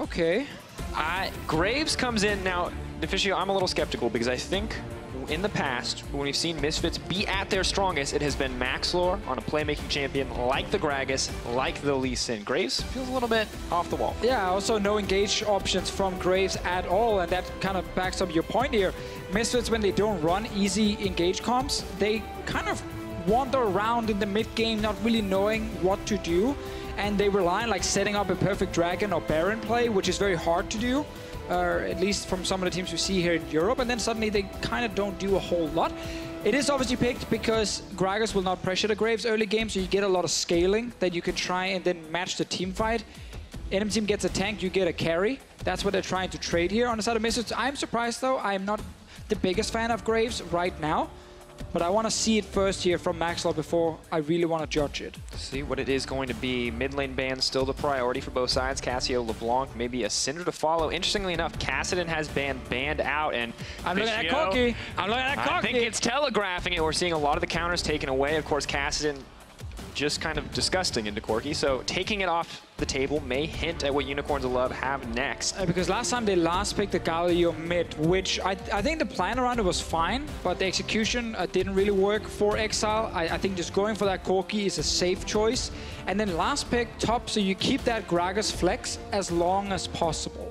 Okay. Graves comes in now. Deficio, I'm a little skeptical because I think in the past, when we've seen Misfits be at their strongest, it has been Maxlore on a playmaking champion like the Gragas, like the Hylissang. Graves feels a little bit off the wall. Yeah, also no engage options from Graves at all, and that kind of backs up your point here. Misfits, when they don't run easy engage comps, they kind of wander around in the mid game, not really knowing what to do, and they rely on like setting up a perfect Dragon or Baron play, which is very hard to do. At least from some of the teams we see here in Europe, and then suddenly they kind of don't do a whole lot. It is obviously picked because Gragas will not pressure the Graves early game, so you get a lot of scaling that you can try and then match the team fight. Enemy team gets a tank, you get a carry. That's what they're trying to trade here on the side of Misfits. I'm surprised though, I'm not the biggest fan of Graves right now, but I want to see it first here from Maxlore before I really want to judge it. See what it is going to be. Mid lane ban still the priority for both sides. Cassio, LeBlanc, maybe a Syndra to follow. Interestingly enough, Kassadin has banned out, and I'm looking at Corki. I'm looking at Corki. I think it's telegraphing it. We're seeing a lot of the counters taken away. Of course, Kassadin just kind of disgusting into Corki, so taking it off the table may hint at what Unicorns of Love have next. Because last time they last picked the Galio mid, which I think the plan around it was fine, but the execution didn't really work for Exile. I think just going for that Corki is a safe choice. And then last pick, top, so you keep that Gragas flex as long as possible.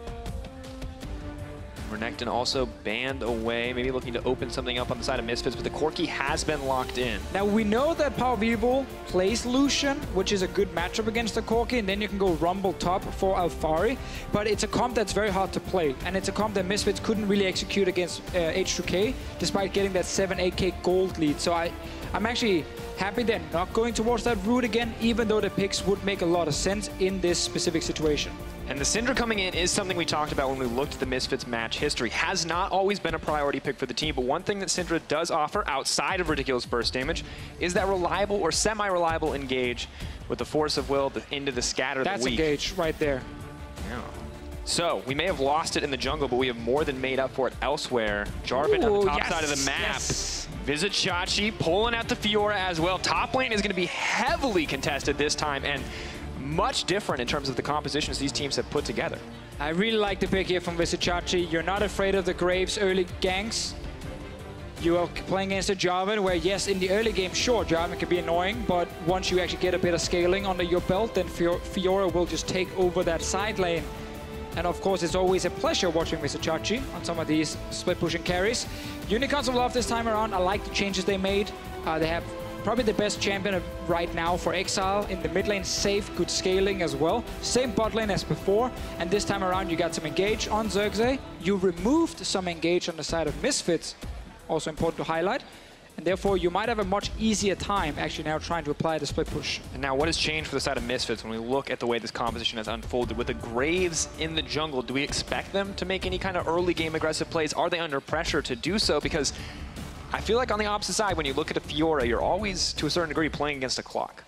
Renekton also banned away, maybe looking to open something up on the side of Misfits, but the Corki has been locked in. Now we know that PowerOfEvil plays Lucian, which is a good matchup against the Corki, and then you can go Rumble top for Alphari, but it's a comp that's very hard to play, and it's a comp that Misfits couldn't really execute against H2K, despite getting that 7-8K gold lead. So I'm actually happy they're not going towards that route again, even though the picks would make a lot of sense in this specific situation. And the Syndra coming in is something we talked about when we looked at the Misfits match history. Has not always been a priority pick for the team, but one thing that Syndra does offer outside of ridiculous burst damage is that reliable or semi-reliable engage with the Force of Will into the scatter That's the weak. engage right there. Yeah. So, we may have lost it in the jungle, but we have more than made up for it elsewhere. Jarvan on the top side of the map. Yes. Vizicsacsi pulling out the Fiora as well. Top lane is going to be heavily contested this time, and much different in terms of the compositions these teams have put together. I really like the pick here from Vizicsacsi. You're not afraid of the Graves early ganks. You are playing against a Jarvan where, yes, in the early game, sure, Jarvan can be annoying, but once you actually get a bit of scaling under your belt, then Fiora will just take over that side lane. And of course, it's always a pleasure watching Vizicsacsi on some of these split pushing carries. Unicorns of Love this time around, I like the changes they made. They have probably the best champion right now for Exile. In the mid lane, safe, good scaling as well. Same bot lane as before, and this time around you got some engage on Xerxe. You removed some engage on the side of Misfits, also important to highlight. And therefore, you might have a much easier time actually now trying to apply the split push. And now what has changed for the side of Misfits when we look at the way this composition has unfolded? With the Graves in the jungle, do we expect them to make any kind of early game aggressive plays? Are they under pressure to do so? Because I feel like on the opposite side, when you look at a Fiora, you're always, to a certain degree, playing against a clock.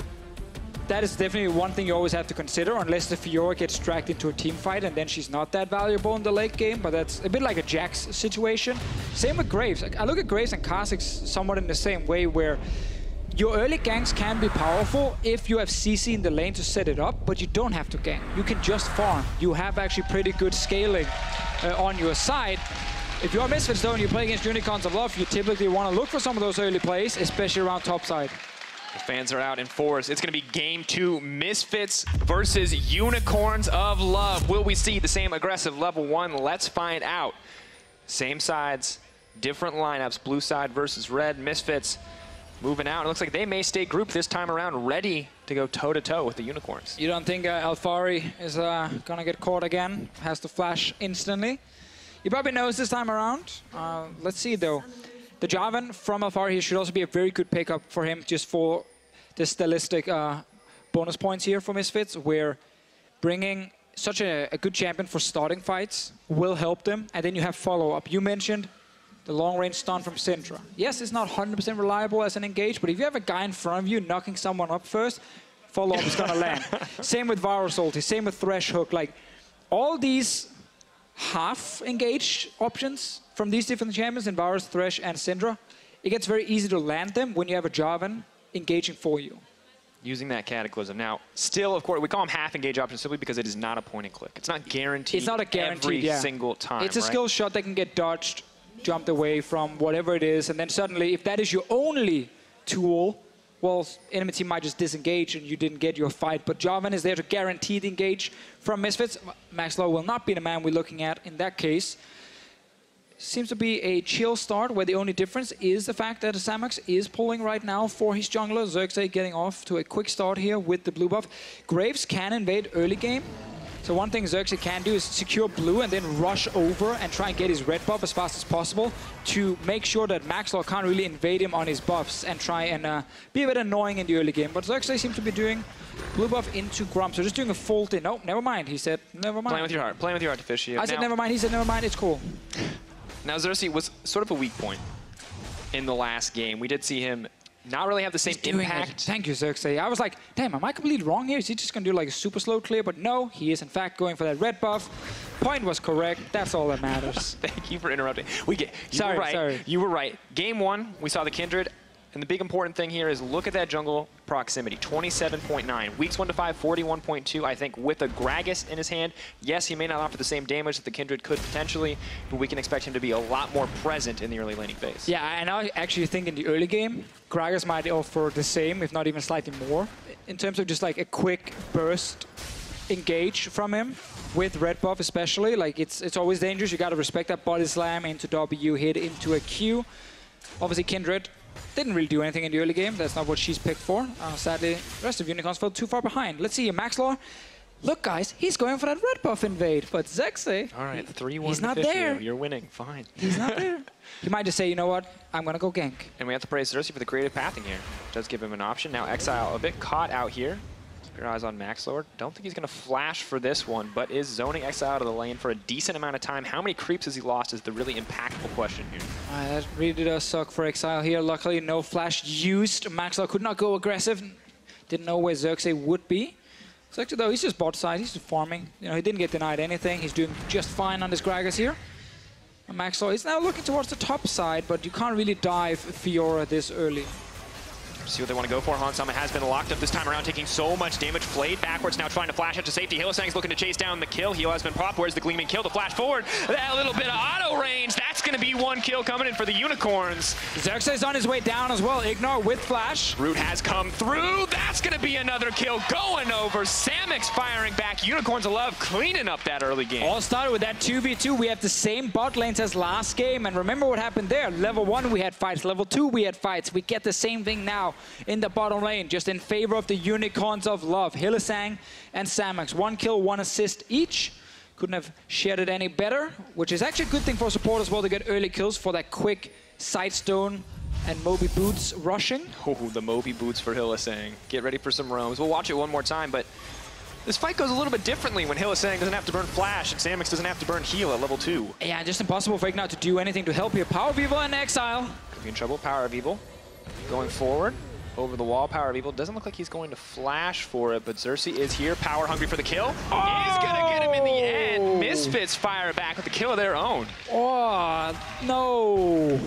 That is definitely one thing you always have to consider, unless the Fiora gets dragged into a team fight, and then she's not that valuable in the late game, but that's a bit like a Jax situation. Same with Graves. I look at Graves and Kha'Zix somewhat in the same way, where your early ganks can be powerful if you have CC in the lane to set it up, but you don't have to gank. You can just farm. You have actually pretty good scaling on your side. If you're Misfits though and you play against Unicorns of Love, you typically want to look for some of those early plays, especially around top side. The fans are out in force. It's going to be game 2, Misfits versus Unicorns of Love. Will we see the same aggressive level 1? Let's find out. Same sides, different lineups, blue side versus red. Misfits moving out. It looks like they may stay grouped this time around, ready to go toe-to-toe with the Unicorns. You don't think Alphari is going to get caught again? Has to flash instantly. He probably knows this time around. Let's see, though. The Jarvan from Alphari should also be a very good pickup for him, just for the stylistic bonus points here for Misfits, where bringing such a good champion for starting fights will help them. And then you have follow-up. You mentioned the long-range stun from Syndra. Yes, it's not 100% reliable as an engage, but if you have a guy in front of you knocking someone up first, follow-up is going to land. Same with Varus ulti, same with Thresh hook. Like, all these half engage options from these different champions in Varus, Thresh, and Syndra, it gets very easy to land them when you have a Jarvan engaging for you. using that Cataclysm. Now, still, of course, we call them half engage options simply because it is not a point and click. It's not guaranteed. It's not a guaranteed, every single time. It's a skill shot that can get dodged, jumped away from whatever it is, and then suddenly, if that is your only tool, well, enemy team might just disengage and you didn't get your fight. But Jarvan is there to guarantee the engage from Misfits. Maxlore will not be the man we're looking at in that case. Seems to be a chill start where the only difference is the fact that Samux is pulling right now for his jungler. Xerxe getting off to a quick start here with the blue buff. Graves can invade early game. So one thing Xerxe can do is secure blue and then rush over and try and get his red buff as fast as possible to make sure that Maxlore can't really invade him on his buffs and try and be a bit annoying in the early game. But Xerxe seems to be doing blue buff into Grump. So just doing a full thing. No, never mind. He said, never mind. Playing with your heart. Playing with your heart, Deficio. I said, never mind. He said, never mind. It's cool. Now, Xerxe was sort of a weak point in the last game. We did see him not really have the same impact. Thank you, Xerxe. I was like, damn, am I completely wrong here? Is he just going to do like a super slow clear? But no, he is in fact going for that red buff. Point was correct. That's all that matters. Thank you for interrupting. Sorry. You were right. Game 1, we saw the Kindred. And the big important thing here is look at that jungle proximity, 27.9. Weeks 1 to 5, 41.2. I think with a Gragas in his hand, yes, he may not offer the same damage that the Kindred could potentially, but we can expect him to be a lot more present in the early laning phase. Yeah, and I actually think in the early game, Gragas might offer the same, if not even slightly more, in terms of just like a quick burst engage from him. With red buff especially, like it's always dangerous. You got to respect that body slam into W, hit into a Q. Obviously, Kindred didn't really do anything in the early game. That's not what she's picked for. Sadly, the rest of Unicorns fell too far behind. Let's see, Maxlore. Look, guys, he's going for that red buff invade. But Xerxe, all right, 3-1. He's not there. You're winning. Fine. He's not there. He might just say, you know what? I'm going to go gank. And we have to praise Xerxe for the creative pathing here. Does give him an option. Now, Exileh a bit caught out here. Keep your eyes on Maxlore. Don't think he's going to flash for this one, but is zoning Exileh out of the lane for a decent amount of time. How many creeps has he lost is the really impactful question here. That really does suck for Exileh here. Luckily, no flash used. Maxlore could not go aggressive. Didn't know where Xerxe would be. Xerxe, though, he's just bot side. He's just farming. You know, he didn't get denied anything. He's doing just fine on his Gragas here. And Maxlore is now looking towards the top side, but you can't really dive Fiora this early. See what they want to go for. Hansama has been locked up this time around, taking so much damage. Flayed backwards, now trying to flash out to safety. Hylissang's looking to chase down the kill. Heal has been popped. Where's the Gleaming kill? The flash forward. That little bit of auto range. That's going to be one kill coming in for the Unicorns. Xerxe is on his way down as well. IgNar with flash. Root has come through. That's going to be another kill going over. Samux firing back. Unicorns of Love cleaning up that early game. All started with that 2v2. We have the same bot lanes as last game. And remember what happened there. Level 1, we had fights. Level 2, we had fights. We get the same thing now in the bottom lane, just in favor of the Unicorns of Love. Hylissang and Samux. 1 kill, 1 assist each. Couldn't have shared it any better, which is actually a good thing for support as well to get early kills for that quick Sightstone and Moby Boots rushing. Oh, the Moby Boots for Hylissang. Get ready for some roams. We'll watch it one more time, but this fight goes a little bit differently when Hylissang doesn't have to burn flash and Samux doesn't have to burn heal at level 2. Yeah, just impossible for IgNar to do anything to help here. PowerOfEvil and Exileh. Could be in trouble. PowerOfEvil going forward. Over the wall, PowerOfEvil. Doesn't look like he's going to flash for it, but Xerxe is here, power hungry for the kill. Oh! He's gonna get him in the end. Misfits fire back with the kill of their own. Oh, no.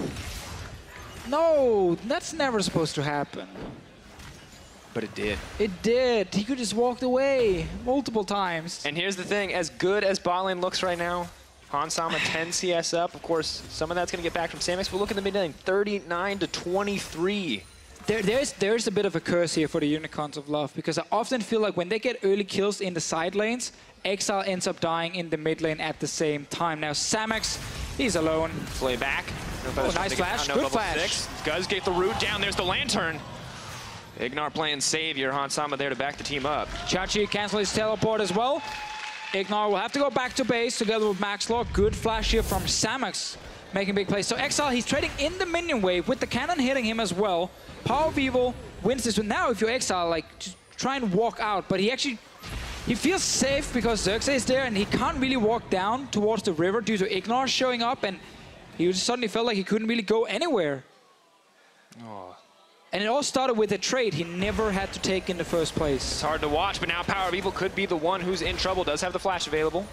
No, that's never supposed to happen. But it did. It did. He could just walked away multiple times. And here's the thing, as good as bot lane looks right now, Hansama 10 CS up. Of course, some of that's gonna get back from Samux, but look at the mid lane, 39 to 23. There's a bit of a curse here for the Unicorns of Love, because I often feel like when they get early kills in the side lanes, Exileh ends up dying in the mid lane at the same time. Now Samux, he's alone. Play back. Oh, nice flash. Good flash. Does get the root down. There's the lantern. IgNar playing savior. Hansama there to back the team up. Chachi cancel his teleport as well. IgNar will have to go back to base together with Maxlore. Good flash here from Samux, making big plays. So Exileh, he's trading in the minion wave with the cannon hitting him as well. PowerOfEvil wins this one. Now if you're Exileh, like, just try and walk out, but he feels safe because Xerxe is there and he can't really walk down towards the river due to IgNar showing up, and he just suddenly felt like he couldn't really go anywhere. Oh. And it all started with a trade he never had to take in the first place. It's hard to watch, but now PowerOfEvil could be the one who's in trouble. Does have the flash available.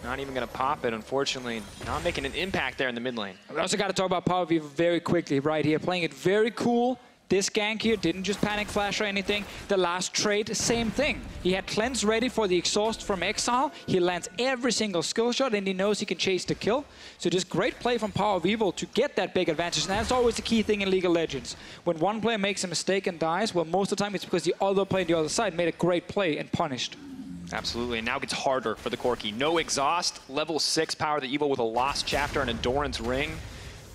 Not even going to pop it, unfortunately. Not making an impact there in the mid lane. We also got to talk about PowerOfEvil very quickly right here. Playing it very cool. This gank here didn't just panic flash or anything. The last trade, same thing. He had cleanse ready for the exhaust from Exileh. He lands every single skill shot and he knows he can chase the kill. So just great play from PowerOfEvil to get that big advantage. And that's always the key thing in League of Legends. When one player makes a mistake and dies, well, most of the time it's because the other player on the other side made a great play and punished. Absolutely, and now it gets harder for the Corki. No exhaust, level 6 Power the Evil with a Lost Chapter and Endurance Ring.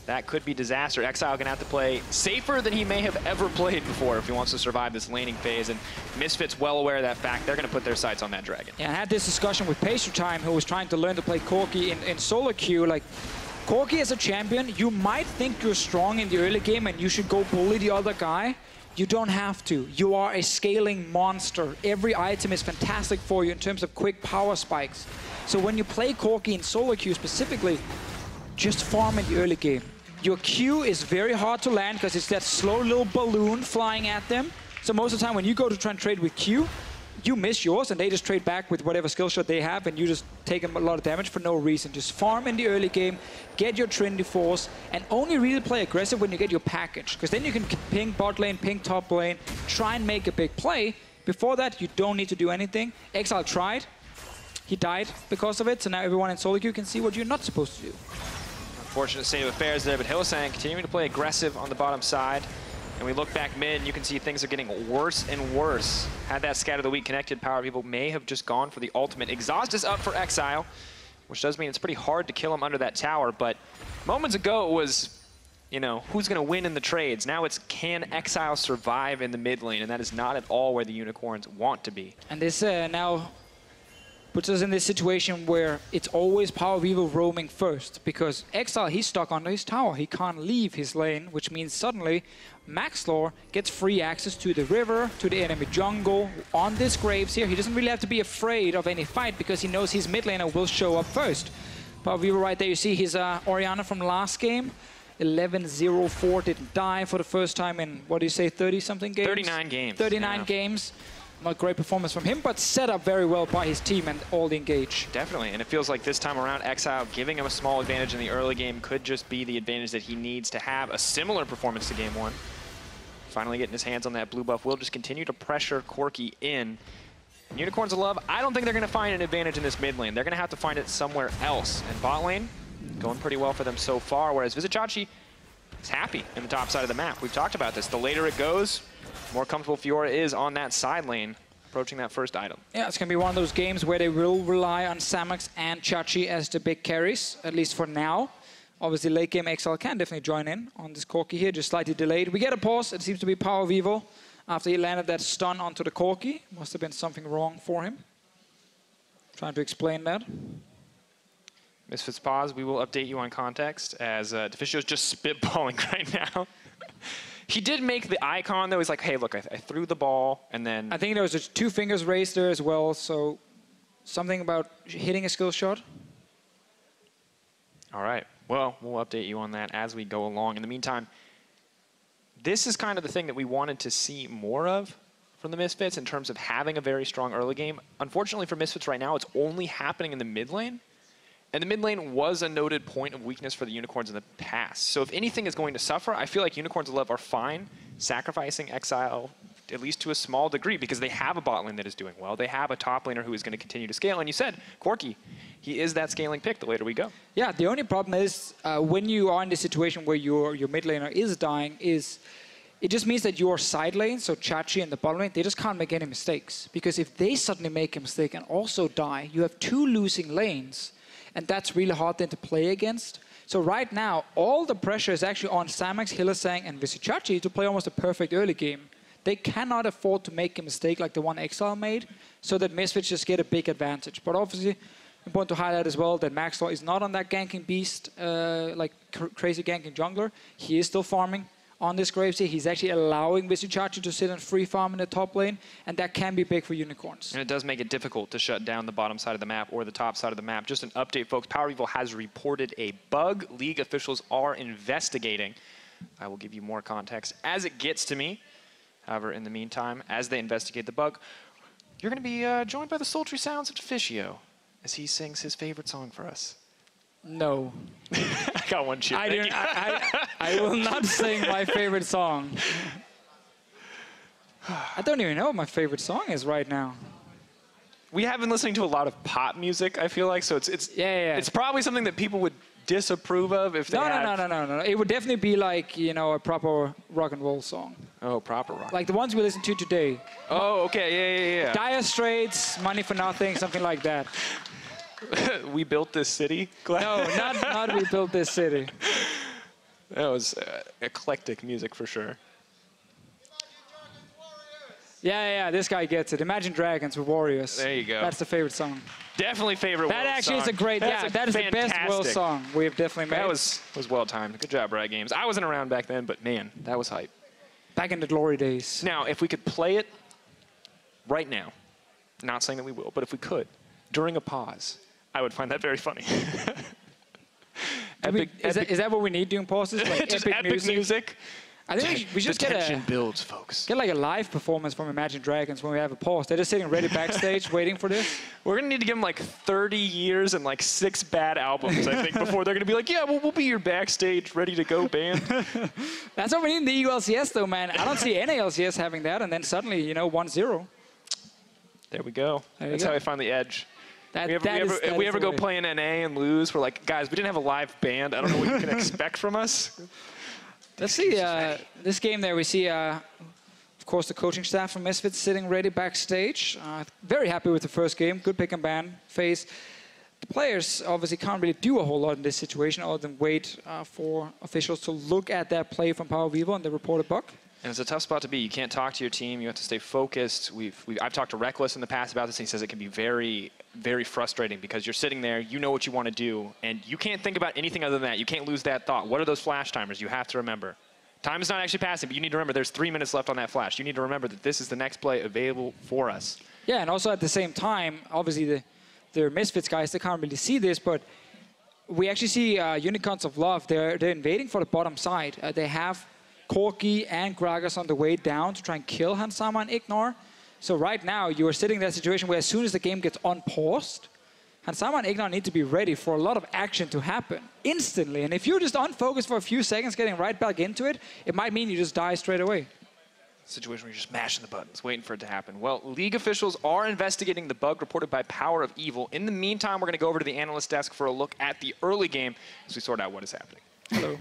That could be disaster. Exileh gonna have to play safer than he may have ever played before if he wants to survive this laning phase, and Misfits well aware of that fact. They're gonna put their sights on that dragon. Yeah, I had this discussion with Pacer Time, who was trying to learn to play Corki in solo queue. Like, Corki as a champion, you might think you're strong in the early game and you should go bully the other guy. You don't have to. You are a scaling monster. Every item is fantastic for you in terms of quick power spikes. So when you play Corki in solo queue specifically, just farm in the early game. Your Q is very hard to land because it's that slow little balloon flying at them. So most of the time when you go to try and trade with Q, you miss yours and they just trade back with whatever skill shot they have and you just take them a lot of damage for no reason. Just farm in the early game, get your Trinity Force, and only really play aggressive when you get your package. Because then you can ping bot lane, ping top lane, try and make a big play. Before that, you don't need to do anything. Exileh tried. He died because of it, so now everyone in solo queue can see what you're not supposed to do. Unfortunate state of affairs there, but Hylissang continuing to play aggressive on the bottom side. And we look back mid, and you can see things are getting worse and worse. Had that Scat of the Week connected, PowerOfEvil may have just gone for the ultimate. Exhaust is up for Exileh, which does mean it's pretty hard to kill him under that tower. But moments ago it was, you know, who's going to win in the trades? Now it's, can Exileh survive in the mid lane? And that is not at all where the Unicorns want to be. And this now puts us in this situation where it's always PowerOfEvil roaming first, because Exileh, he's stuck under his tower. He can't leave his lane, which means suddenly Maxlore gets free access to the river, to the enemy jungle, on this Graves here. He doesn't really have to be afraid of any fight because he knows his mid laner will show up first. PowerOfEvil right there, you see his Orianna from last game. 11-0-4, didn't die for the first time in, what do you say, 30-something games? 39 games. 39 games. Not great performance from him, but set up very well by his team and all the engage. Definitely, and it feels like this time around, Exileh giving him a small advantage in the early game could just be the advantage that he needs to have a similar performance to game 1. Finally getting his hands on that blue buff will just continue to pressure Corki in. And Unicorns of Love, I don't think they're going to find an advantage in this mid lane. They're going to have to find it somewhere else. And bot lane, going pretty well for them so far, whereas Vizicsacsi is happy in the top side of the map. We've talked about this. The later it goes, more comfortable Fiora is on that side lane, approaching that first item. Yeah, it's going to be one of those games where they will rely on Samux and Xayah as the big carries, at least for now. Obviously, late game Exileh can definitely join in on this Corki here, just slightly delayed. We get a pause. It seems to be PowerOfEvil after he landed that stun onto the Corki. Must have been something wrong for him. Trying to explain that. Misfits pause. We will update you on context as Deficio is just spitballing right now. He did make the icon, though. He's like, hey, look, I threw the ball, and then... I think there was just 2 fingers raised there as well, so something about hitting a skill shot. All right. Well, we'll update you on that as we go along. In the meantime, this is kind of the thing that we wanted to see more of from the Misfits in terms of having a very strong early game. Unfortunately for Misfits right now, it's only happening in the mid lane. And the mid lane was a noted point of weakness for the Unicorns in the past. So if anything is going to suffer, I feel like Unicorns of Love are fine sacrificing Exileh, at least to a small degree, because they have a bot lane that is doing well. They have a top laner who is going to continue to scale. And you said, Corki, he is that scaling pick the later we go. Yeah, the only problem is when you are in this situation where your mid laner is dying, is it just means that your side lane, so Xayah and the bottom lane, they just can't make any mistakes. Because if they suddenly make a mistake and also die, you have 2 losing lanes. And that's really hard then to play against. So right now, all the pressure is actually on Samux, Hylissang, and Vizicsacsi to play almost a perfect early game. They cannot afford to make a mistake like the one Exileh made, so that Misfits just get a big advantage. But obviously, important to highlight as well that Maxlore is not on that ganking beast, like crazy ganking jungler. He is still farming on this Graves here. He's actually allowing Vizicsacsi to sit and free farm in the top lane, and that can be big for Unicorns. And it does make it difficult to shut down the bottom side of the map or the top side of the map. Just an update, folks. PowerOfEvil has reported a bug. League officials are investigating. I will give you more context as it gets to me. However, in the meantime, as they investigate the bug, you're going to be joined by the sultry sounds of Deficio as he sings his favorite song for us. No. I got one chip. I will not sing my favorite song. I don't even know what my favorite song is right now. We have been listening to a lot of pop music, I feel like, so it's probably something that people would disapprove of if they No. It would definitely be like, you know, a proper rock and roll song. Oh, proper rock. Like the ones we listen to today. Oh, okay, yeah. Dire Straits, Money for Nothing, something like that. We built this city? No, not We Built This City. That was eclectic music for sure. Yeah, this guy gets it. Imagine Dragons with Warriors. There you go. That's the favorite song. Definitely favorite That world actually song. is a great, that is the best world song we have definitely made. That was well timed. Good job, Riot Games. I wasn't around back then, but man, that was hype. Back in the glory days. Now, if we could play it right now, not saying that we will, but if we could, during a pause, I would find that very funny. Is that what we need during pauses? Like just epic music. I think we should tension builds, folks. Get like a live performance from Imagine Dragons when we have a pause. They're just sitting ready backstage waiting for this. We're going to need to give them like 30 years and like 6 bad albums, I think, before they're going to be like, yeah, we'll be your backstage, ready to go band. That's what we need in the EU LCS, though, man. I don't see any LCS having that, and then suddenly, you know, 1-0. There we go. That's how we find the edge. If we ever go play in NA and lose, we're like, guys, we didn't have a live band. I don't know what you can expect from us. Let's see, this game there, we see, of course, the coaching staff from Misfits sitting ready backstage. Very happy with the first game. Good pick and ban phase. The players obviously can't really do a whole lot in this situation other than wait for officials to look at that play from PowerOfEvil and the reported bug. And it's a tough spot to be. You can't talk to your team. You have to stay focused. I've talked to Reckless in the past about this, and he says it can be very, very frustrating because you're sitting there, you know what you want to do, and you can't think about anything other than that. You can't lose that thought. What are those flash timers? You have to remember. Time is not actually passing, but you need to remember there's 3 minutes left on that flash. You need to remember that this is the next play available for us. Yeah, and also at the same time, obviously the Misfits guys, they can't really see this, but we actually see Unicorns of Love. They're invading for the bottom side. They have Corki and Gragas on the way down to try and kill Hansama and IgNar. So right now, you are sitting in that situation where as soon as the game gets unpaused, Hansama and IgNar need to be ready for a lot of action to happen instantly. And if you're just unfocused for a few seconds, getting right back into it, it might mean you just die straight away. Situation where you're just mashing the buttons, waiting for it to happen. Well, League officials are investigating the bug reported by PowerOfEvil. In the meantime, we're going to go over to the analyst desk for a look at the early game as we sort out what is happening. Hello.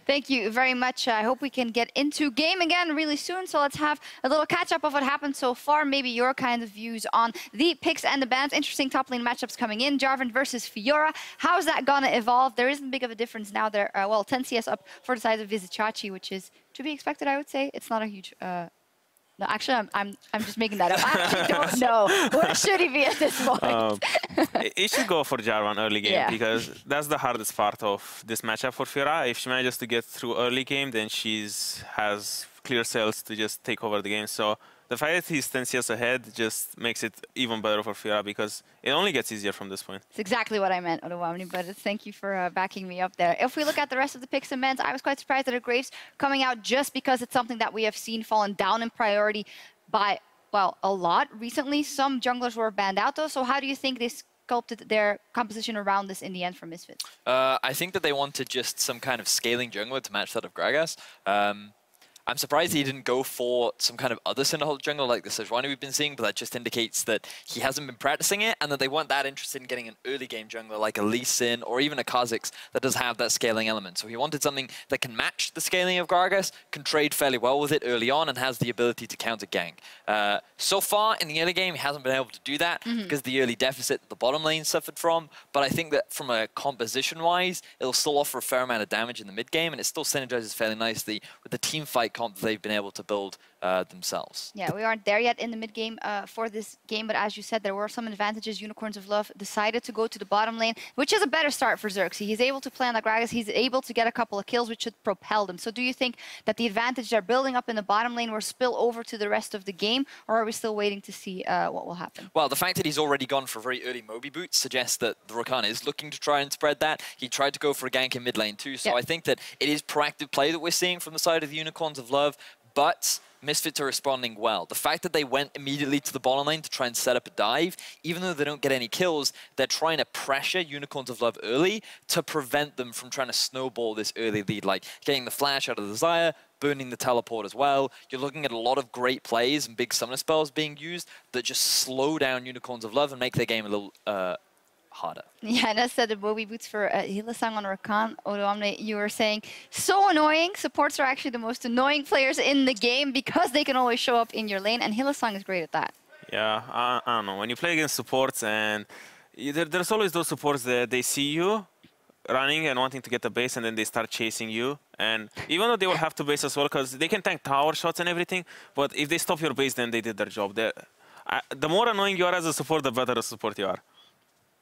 Thank you very much. I hope we can get into game again really soon. So let's have a little catch-up of what happened so far. Maybe your kind of views on the picks and the bans. Interesting top lane matchups coming in. Jarvan versus Fiora. How's that going to evolve? There isn't big of a difference now. They're, well, 10 CS up for the side of Vizicsacsi, which is to be expected, I would say. It's not a huge... No, actually, I'm just making that up. I actually don't know. Where should he be at this point? He should go for Jarvan early game because that's the hardest part of this matchup for Fiora. If she manages to get through early game, then she has clear sails to just take over the game. So the fact that he's 10 CS ahead just makes it even better for Fiora because it only gets easier from this point. It's exactly what I meant, Odawamni, but thank you for backing me up there. If we look at the rest of the picks and bans, I was quite surprised that Graves coming out just because it's something that we have seen fallen down in priority by, well, a lot recently. Some junglers were banned out though, so how do you think they sculpted their composition around this in the end for Misfits? I think that they wanted just some kind of scaling jungler to match that of Gragas. I'm surprised he didn't go for some kind of other Cinderhulk jungle like the Sejuani we've been seeing, but that just indicates that he hasn't been practicing it and that they weren't that interested in getting an early game jungler like a Lee Sin or even a Kha'Zix that does have that scaling element. So he wanted something that can match the scaling of Gragas, can trade fairly well with it early on, and has the ability to counter gank. So far in the early game, he hasn't been able to do that because the early deficit that the bottom lane suffered from, but I think that from a composition-wise, it'll still offer a fair amount of damage in the mid game, and it still synergizes fairly nicely with the team fight comp that they've been able to build themselves. Yeah, we aren't there yet in the mid game for this game, but as you said, there were some advantages. Unicorns of Love decided to go to the bottom lane, which is a better start for Xerxe. He's able to play on the Gragas, he's able to get a couple of kills, which should propel them. So do you think that the advantage they're building up in the bottom lane will spill over to the rest of the game, or are we still waiting to see what will happen? Well, the fact that he's already gone for very early Moby boots suggests that the Rakan is looking to try and spread that. He tried to go for a gank in mid lane too, so I think that it is proactive play that we're seeing from the side of the Unicorns of Love, but Misfits are responding well. The fact that they went immediately to the bottom lane to try and set up a dive, even though they don't get any kills, they're trying to pressure Unicorns of Love early to prevent them from trying to snowball this early lead, like getting the flash out of the Xayah, burning the teleport as well. You're looking at a lot of great plays and big summoner spells being used that just slow down Unicorns of Love and make their game a little harder. Yeah, and I said the Bobby Boots for Hylissang on Rakan. Odoamne, you were saying, so annoying. Supports are actually the most annoying players in the game because they can always show up in your lane, and Hylissang is great at that. Yeah, I don't know. When you play against supports, and there's always those supports that they see you running and wanting to get the base, and then they start chasing you. And even though they will have to base as well, because they can tank tower shots and everything, but if they stop your base, then they did their job. The more annoying you are as a support, the better a support you are.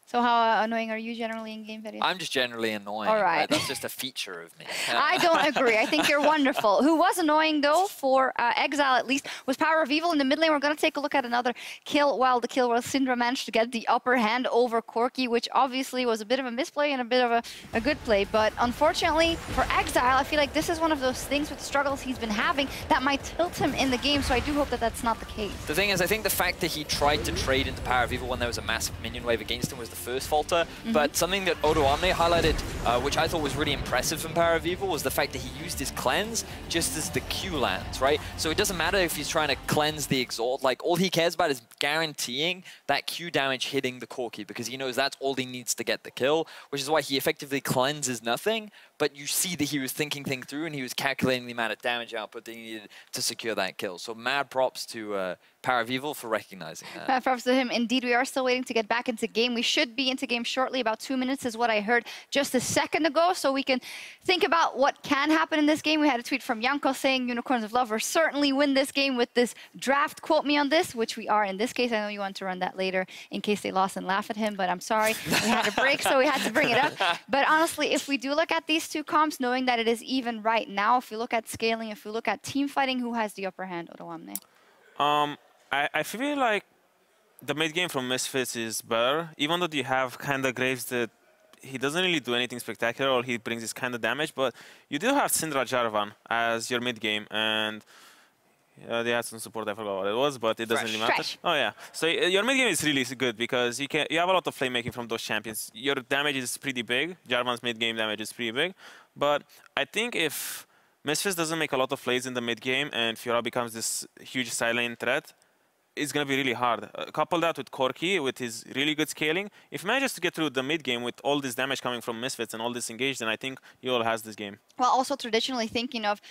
So how annoying are you generally in game videos? I'm just generally annoying. All right. That's just a feature of me. I don't agree. I think you're wonderful. Who was annoying, though, for Exileh at least, was PowerOfEvil in the mid lane. We're going to take a look at another kill. Well, the kill where Syndra managed to get the upper hand over Corki, which obviously was a bit of a misplay and a bit of a good play. But unfortunately, for Exileh, I feel like this is one of those things with the struggles he's been having that might tilt him in the game. So I do hope that that's not the case. The thing is, I think the fact that he tried to trade into PowerOfEvil when there was a massive minion wave against him was the first falter, but something that Odoamne highlighted, which I thought was really impressive from PowerOfEvil, was the fact that he used his cleanse just as the Q lands, right? So it doesn't matter if he's trying to cleanse the Exalt, like all he cares about is guaranteeing that Q damage hitting the Corki, because he knows that's all he needs to get the kill, which is why he effectively cleanses nothing, but you see that he was thinking things through and he was calculating the amount of damage output that he needed to secure that kill. So mad props to PowerOfEvil for recognizing that. Mad props to him. Indeed, we are still waiting to get back into game. We should be into game shortly. About 2 minutes is what I heard just a second ago, so we can think about what can happen in this game. We had a tweet from Janko saying Unicorns of Love will certainly win this game with this draft. Quote me on this, which we are in this case. I know you want to run that later in case they lost and laugh at him, but I'm sorry. We had a break, so we had to bring it up. But honestly, if we do look at these two comps, knowing that it is even right now, if we look at scaling, if we look at team fighting, who has the upper hand, Odoamne? I feel like the mid game from Misfits is better, even though you have kind of Graves that he doesn't really do anything spectacular, or he brings this kind of damage, but you do have Syndra Jarvan as your mid game, and they had some support, I forgot what it was, but it doesn't really matter. Thresh. Oh yeah, so your mid game is really good because you have a lot of playmaking from those champions. Your damage is pretty big, Jarvan's mid game damage is pretty big, but I think if Misfits doesn't make a lot of plays in the mid game and Fiora becomes this huge silent threat, it's going to be really hard. Couple that with Corki, with his really good scaling. If he manages to get through the mid game with all this damage coming from Misfits and all this engaged, then I think UOL has this game. Well, also traditionally thinking of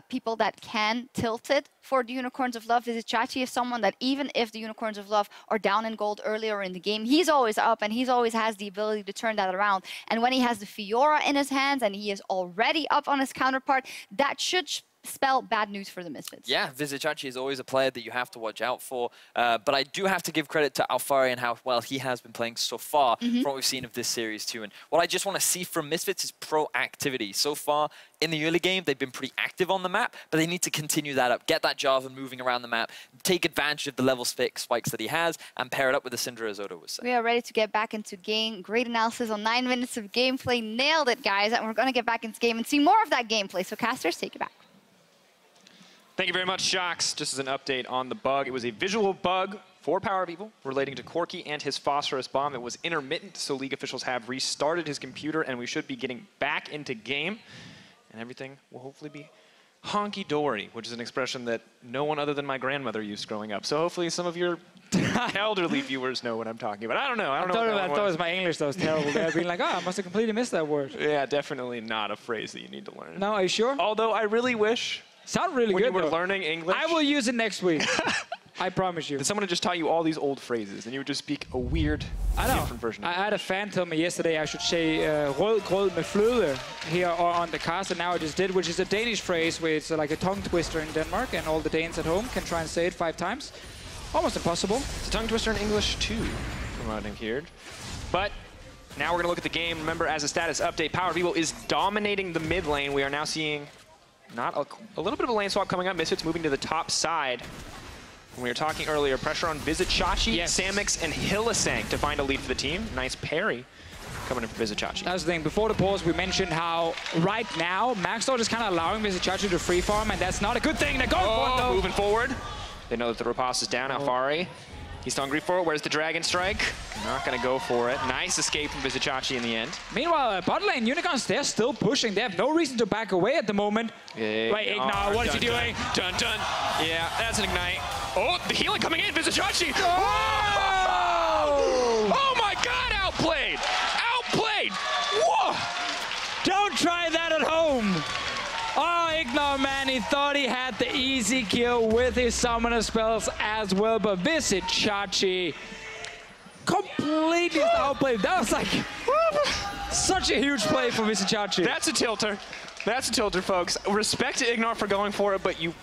people that can tilt it for the Unicorns of Love, Vizicsacsi is someone that even if the Unicorns of Love are down in gold earlier in the game, he's always up and he's always has the ability to turn that around. And when he has the Fiora in his hands and he is already up on his counterpart, that should spell bad news for the Misfits. Yeah, Vizicsacsi is always a player that you have to watch out for. But I do have to give credit to Alphari and how well he has been playing so far from what we've seen of this series too. And what I just want to see from Misfits is proactivity. So far in the early game, they've been pretty active on the map, but they need to continue that up. Get that Jarvan moving around the map, take advantage of the level spikes that he has, and pair it up with the Syndra, as Odo was saying. We are ready to get back into game. Great analysis on 9 minutes of gameplay. Nailed it, guys. And we're going to get back into game and see more of that gameplay. So casters, take it back. Thank you very much, Shocks. Just as an update on the bug, it was a visual bug for PowerOfEvil relating to Corki and his phosphorus bomb. It was intermittent, so League officials have restarted his computer, and we should be getting back into game. And everything will hopefully be honky-dory, which is an expression that no one other than my grandmother used growing up. So hopefully some of your elderly viewers know what I'm talking about. I don't know. I thought it was my English that was terrible. I've been like, oh, I must have completely missed that word. Yeah, definitely not a phrase that you need to learn. No, are you sure? Although I really wish... Sound really when good, you were though. learning English. I will use it next week. I promise you. That someone had just taught you all these old phrases, and you would just speak a weird, different version of it. I had a fan tell me yesterday I should say rød grød med fløde here on the cast, and now I just did, which is a Danish phrase where it's like a tongue twister in Denmark, and all the Danes at home can try and say it 5 times. Almost impossible. It's a tongue twister in English, too, from what I've heard. But now we're going to look at the game. Remember, as a status update, PowerOfEvil is dominating the mid lane. We are now seeing a little bit of a lane swap coming up. Misfits moving to the top side. When we were talking earlier, pressure on Vizicsacsi, Samux, and Hylissang to find a lead for the team. Nice parry coming in for Vizicsacsi. That's the thing. Before the pause, we mentioned how right now, Maxlore is kind of allowing Vizicsacsi to free farm, and that's not a good thing. They're going for it, though. Moving forward. They know that the riposte is down. Alphari. He's hungry for it. Where's the Dragon Strike? Not going to go for it. Nice escape from Vizicsacsi in the end. Meanwhile, bot lane, Unicorns, they're still pushing. They have no reason to back away at the moment. Wait, IgNar, what is he doing? Dun, dun. Yeah, that's an ignite. Oh, the healing coming in, Vizicsacsi. Oh! Oh my God, outplayed. Outplayed. Whoa. Don't try that at home. Oh, IgNar, man, he thought he had the easy kill with his summoner spells as well, but Vizicsacsi completely outplayed. That was like such a huge play for Vizicsacsi. That's a tilter. That's a tilter, folks. Respect to IgNar for going for it, but you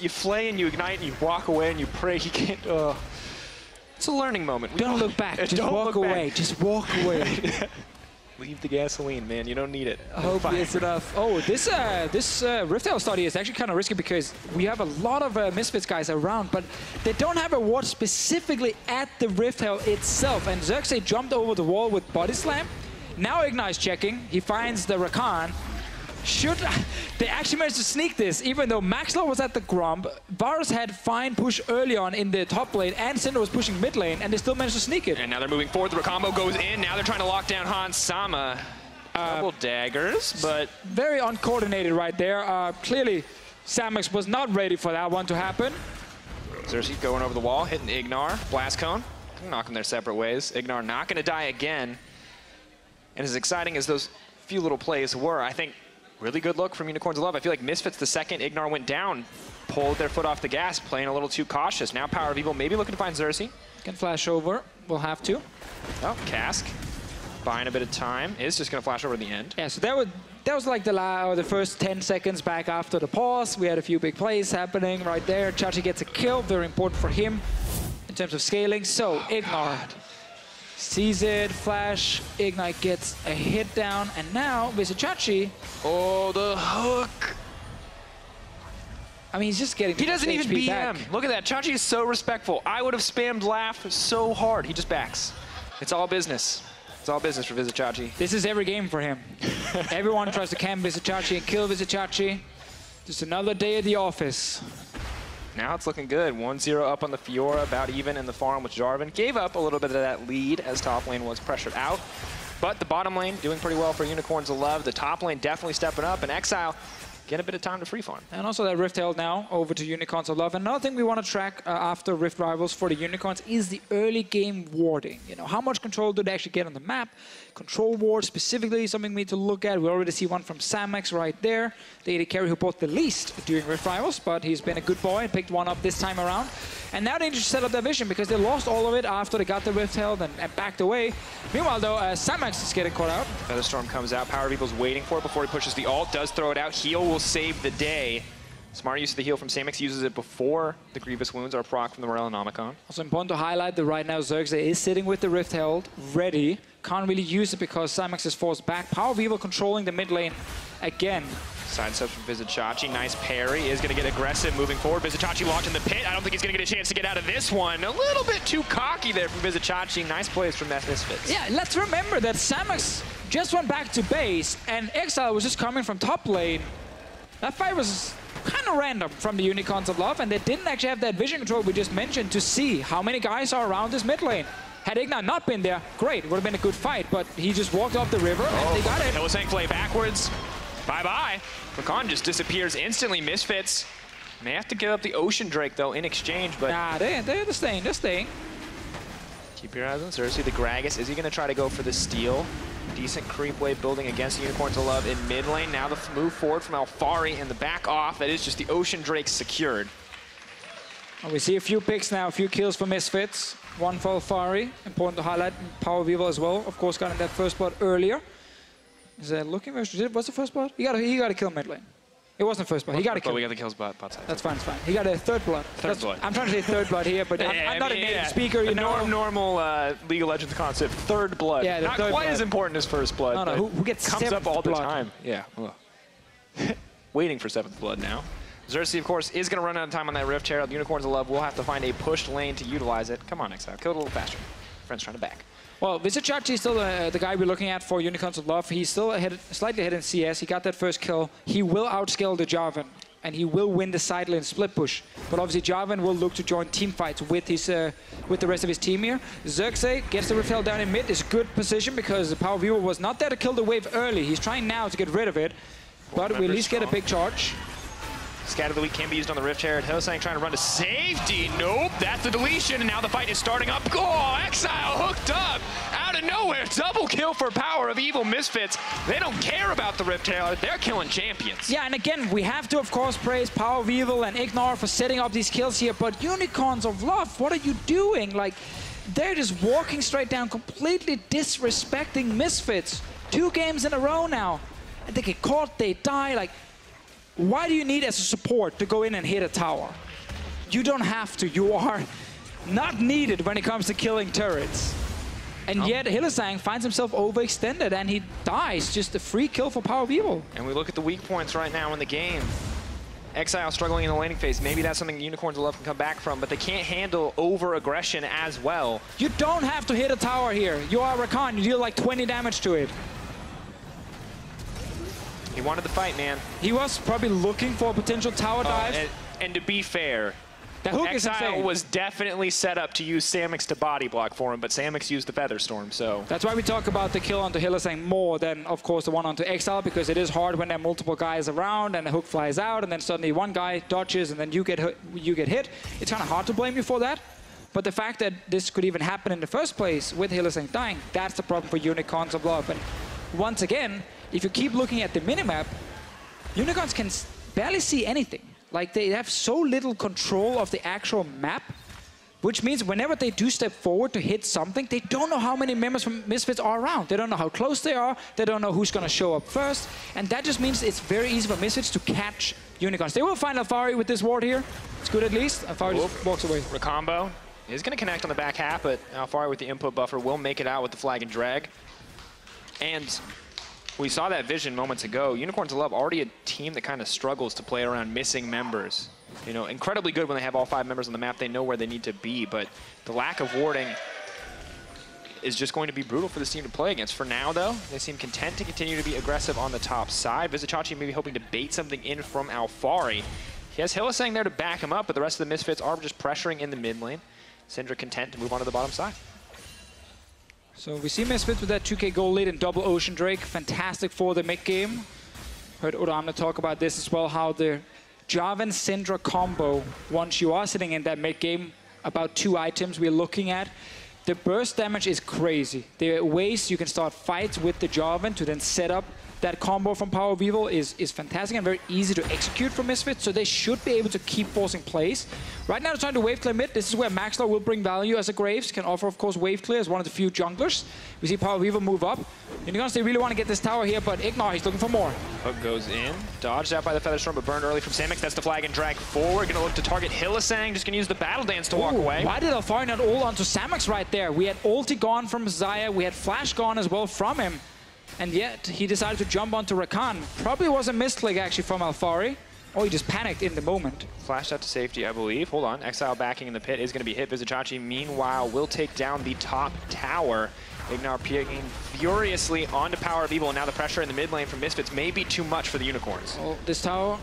flay and you ignite and you walk away and you pray he can't. It's a learning moment. Don't look back. Just walk away. Just walk away. Leave the gasoline, man. You don't need it. I hope it's enough. Oh, this Rift Herald study is actually kind of risky because we have a lot of Misfits guys around, but they don't have a ward specifically at the Rift Herald itself. And Xerxe jumped over the wall with Body Slam. Now IgNar is checking. He finds the Rakan. They actually managed to sneak this, even though Maxlore was at the Grump. Varus had fine push early on in the top lane, and Syndra was pushing mid lane, and they still managed to sneak it. And now they're moving forward. The Rakambo goes in. Now they're trying to lock down Hans Sama. Double daggers, but very uncoordinated right there. Clearly, Samux was not ready for that one to happen. Xerxe going over the wall, hitting IgNar. Blast Cone. Knock them their separate ways. IgNar not going to die again. And as exciting as those few little plays were, I think really good look from Unicorns of Love. I feel like Misfits, the second IgNar went down, pulled their foot off the gas, playing a little too cautious. Now PowerOfEvil maybe looking to find Xerxe. Can flash over. We'll have to. Oh, Cask. Buying a bit of time. Is just going to flash over at the end. Yeah, so that was like the first 10 seconds back after the pause. We had a few big plays happening right there. Chachi gets a kill. Very important for him in terms of scaling. So IgNar sees it, flash, Ignite gets a hit down, and now Vizicsacsi. Oh, the hook. I mean, he's just getting. He doesn't even BM. Back. Look at that. Chachi is so respectful. I would have spammed laugh so hard. He just backs. It's all business. It's all business for Vizicsacsi. This is every game for him. Everyone tries to camp Vizicsacsi and kill Vizicsacsi. Just another day at the office. Now it's looking good. 1-0 up on the Fiora, about even in the farm with Jarvan. Gave up a little bit of that lead as top lane was pressured out. But the bottom lane doing pretty well for Unicorns of Love. The top lane definitely stepping up, and Exileh get a bit of time to free farm. And also that Rift Herald now over to Unicorns of Love. Another thing we want to track after Rift Rivals for the Unicorns is the early game warding. You know, how much control do they actually get on the map? Control ward specifically is something we need to look at. We already see one from Samux right there, the AD carry who bought the least during Rift Rivals, but he's been a good boy and picked one up this time around. And now they need to set up their vision because they lost all of it after they got the Rift Herald and backed away. Meanwhile, though, Samux is getting caught out. Featherstorm comes out. PowerOfEvil's waiting for it before he pushes the ult. Does throw it out. Heal will save the day. Smart use of the heal from Samux. Uses it before the Grievous Wounds are proc from the Morellonomicon. Also important to highlight that right now Xerxe is sitting with the Rift Herald, ready. Can't really use it because Samux is forced back. PowerOfEvil controlling the mid lane again. Side steps from Vizicsacsi. Nice parry. Is going to get aggressive moving forward. Vizicsacsi locked in the pit. I don't think he's going to get a chance to get out of this one. A little bit too cocky there from Vizicsacsi. Nice plays from that Misfits. Yeah, let's remember that Samux just went back to base and Exileh was just coming from top lane. That fight was kind of random from the Unicorns of Love, and they didn't actually have that vision control we just mentioned to see how many guys are around this mid lane. Had IgNar not been there, great, it would have been a good fight, but he just walked off the river and they got it. Hylissang play backwards. Bye-bye. Rakan just disappears instantly. Misfits may have to give up the Ocean Drake, though, in exchange, but... Nah, they're staying, they're staying. Keep your eyes on Xerxe. The Gragas, is he going to try to go for the steal? Decent creep wave building against the Unicorns of Love in mid lane. Now the move forward from Alphari and the back off. That is just the Ocean Drake secured. Well, we see a few picks now, a few kills for Misfits. One for Alphari. Important to highlight PowerOfEvil as well. Of course, got in that first blood earlier. Is that looking very strategic? What's the first blood? He got a kill mid lane. It wasn't first blood. He got a kill. But we got the kills bot side. That's fine, it's fine. He got a third blood. Blood. I'm trying to say third blood here, but I'm not a native speaker, you know. Normal League of Legends concept, third blood. Yeah, not quite as important as first blood. No, who gets comes up all the blood? time. Yeah. Waiting for seventh blood now. Xerxe, of course, is going to run out of time on that Rift Herald. Unicorns of Love will have to find a pushed lane to utilize it. Come on, Exileh. Kill it a little faster. Friend's trying to back. Well, Vizicsacsi is still the guy we're looking at for Unicorns of Love. He's still slightly ahead in CS. He got that first kill. He will outscale the Jarvan and he will win the side lane split push. But obviously Jarvan will look to join team fights with his with the rest of his team here. Xerxe gets the repel down in mid. It's good position because the PowerOfEvil was not there to kill the wave early. He's trying now to get rid of it, but we at least get a big charge. Scatter the Weak can be used on the Rift Herald. Hylissang trying to run to safety. Nope, that's the deletion, and now the fight is starting up. Oh, Exileh hooked up out of nowhere. Double kill for PowerOfEvil Misfits. They don't care about the Rift Herald. They're killing champions. Yeah, and again, we have to, of course, praise PowerOfEvil and IgNar for setting up these kills here, but Unicorns of Love, what are you doing? Like, they're just walking straight down, completely disrespecting Misfits. 2 games in a row now. And they get caught, they die, like... Why do you need, as a support, to go in and hit a tower? You don't have to. You are not needed when it comes to killing turrets. And yet, Hylissang finds himself overextended, and he dies. Just a free kill for PowerOfEvil. And we look at the weak points right now in the game. Exileh struggling in the laning phase. Maybe that's something Unicorns of Love can come back from, but they can't handle over-aggression as well. You don't have to hit a tower here. You are Rakan. You deal like 20 damage to it. He wanted the fight, man. He was probably looking for a potential tower dive. And to be fair, the hook is insane. was definitely set up to use Samux to body block for him, but Samux used the Featherstorm, so... That's why we talk about the kill onto Hylissang more than, of course, the one onto Exileh, because it is hard when there are multiple guys around and the hook flies out, and then suddenly one guy dodges and then you get hit. It's kind of hard to blame you for that. But the fact that this could even happen in the first place with Hylissang dying, that's the problem for Unicorns of Love. And once again, if you keep looking at the minimap, Unicorns can barely see anything. Like, they have so little control of the actual map, which means whenever they do step forward to hit something, they don't know how many members from Misfits are around. They don't know how close they are. They don't know who's going to show up first. And that just means it's very easy for Misfits to catch Unicorns. They will find Alphari with this ward here. It's good at least. Alphari just walks away. Recombo is going to connect on the back half, but Alphari with the input buffer will make it out with the flag and drag. And we saw that vision moments ago. Unicorns of Love already a team that kind of struggles to play around missing members. You know, incredibly good when they have all 5 members on the map. They know where they need to be, but the lack of warding is just going to be brutal for this team to play against. For now, though, they seem content to continue to be aggressive on the top side. Vizicsacsi maybe hoping to bait something in from Alphari. He has Hylissang there to back him up, but the rest of the Misfits are just pressuring in the mid lane. Syndra content to move on to the bottom side. So we see Misfits with that 2k gold lead in double Ocean Drake. Fantastic for the mid game. Heard Odamna talk about this as well, how the Jarvan Syndra combo, once you are sitting in that mid game, about 2 items we're looking at. The burst damage is crazy. There are ways you can start fights with the Jarvan to then set up that combo from PowerOfEvil is fantastic and very easy to execute for Misfits, so they should be able to keep forcing plays. Right now they're trying to wave clear mid. This is where Maxlore will bring value as a Graves, can offer, of course, wave clear as one of the few junglers. We see PowerOfEvil move up. Unicorns, they really want to get this tower here, but IgNar, he's looking for more. Hook goes in, dodged out by the Featherstorm, but burned early from Samux. That's the flag and drag forward. Gonna look to target Hylissang, just gonna use the Battle Dance to walk away. Why did Alphari not ult onto Samux right there? We had ulti gone from Xayah, we had flash gone as well from him. And yet, he decided to jump onto Rakan. Probably was a misclick, actually, from Alphari. Or he just panicked in the moment. Flashed out to safety, I believe. Hold on. Exileh backing in the pit is going to be hit. Vizicsacsi, meanwhile, will take down the top tower. IgNar peeking furiously onto PowerOfEvil. And now the pressure in the mid lane from Misfits may be too much for the Unicorns. Well, this tower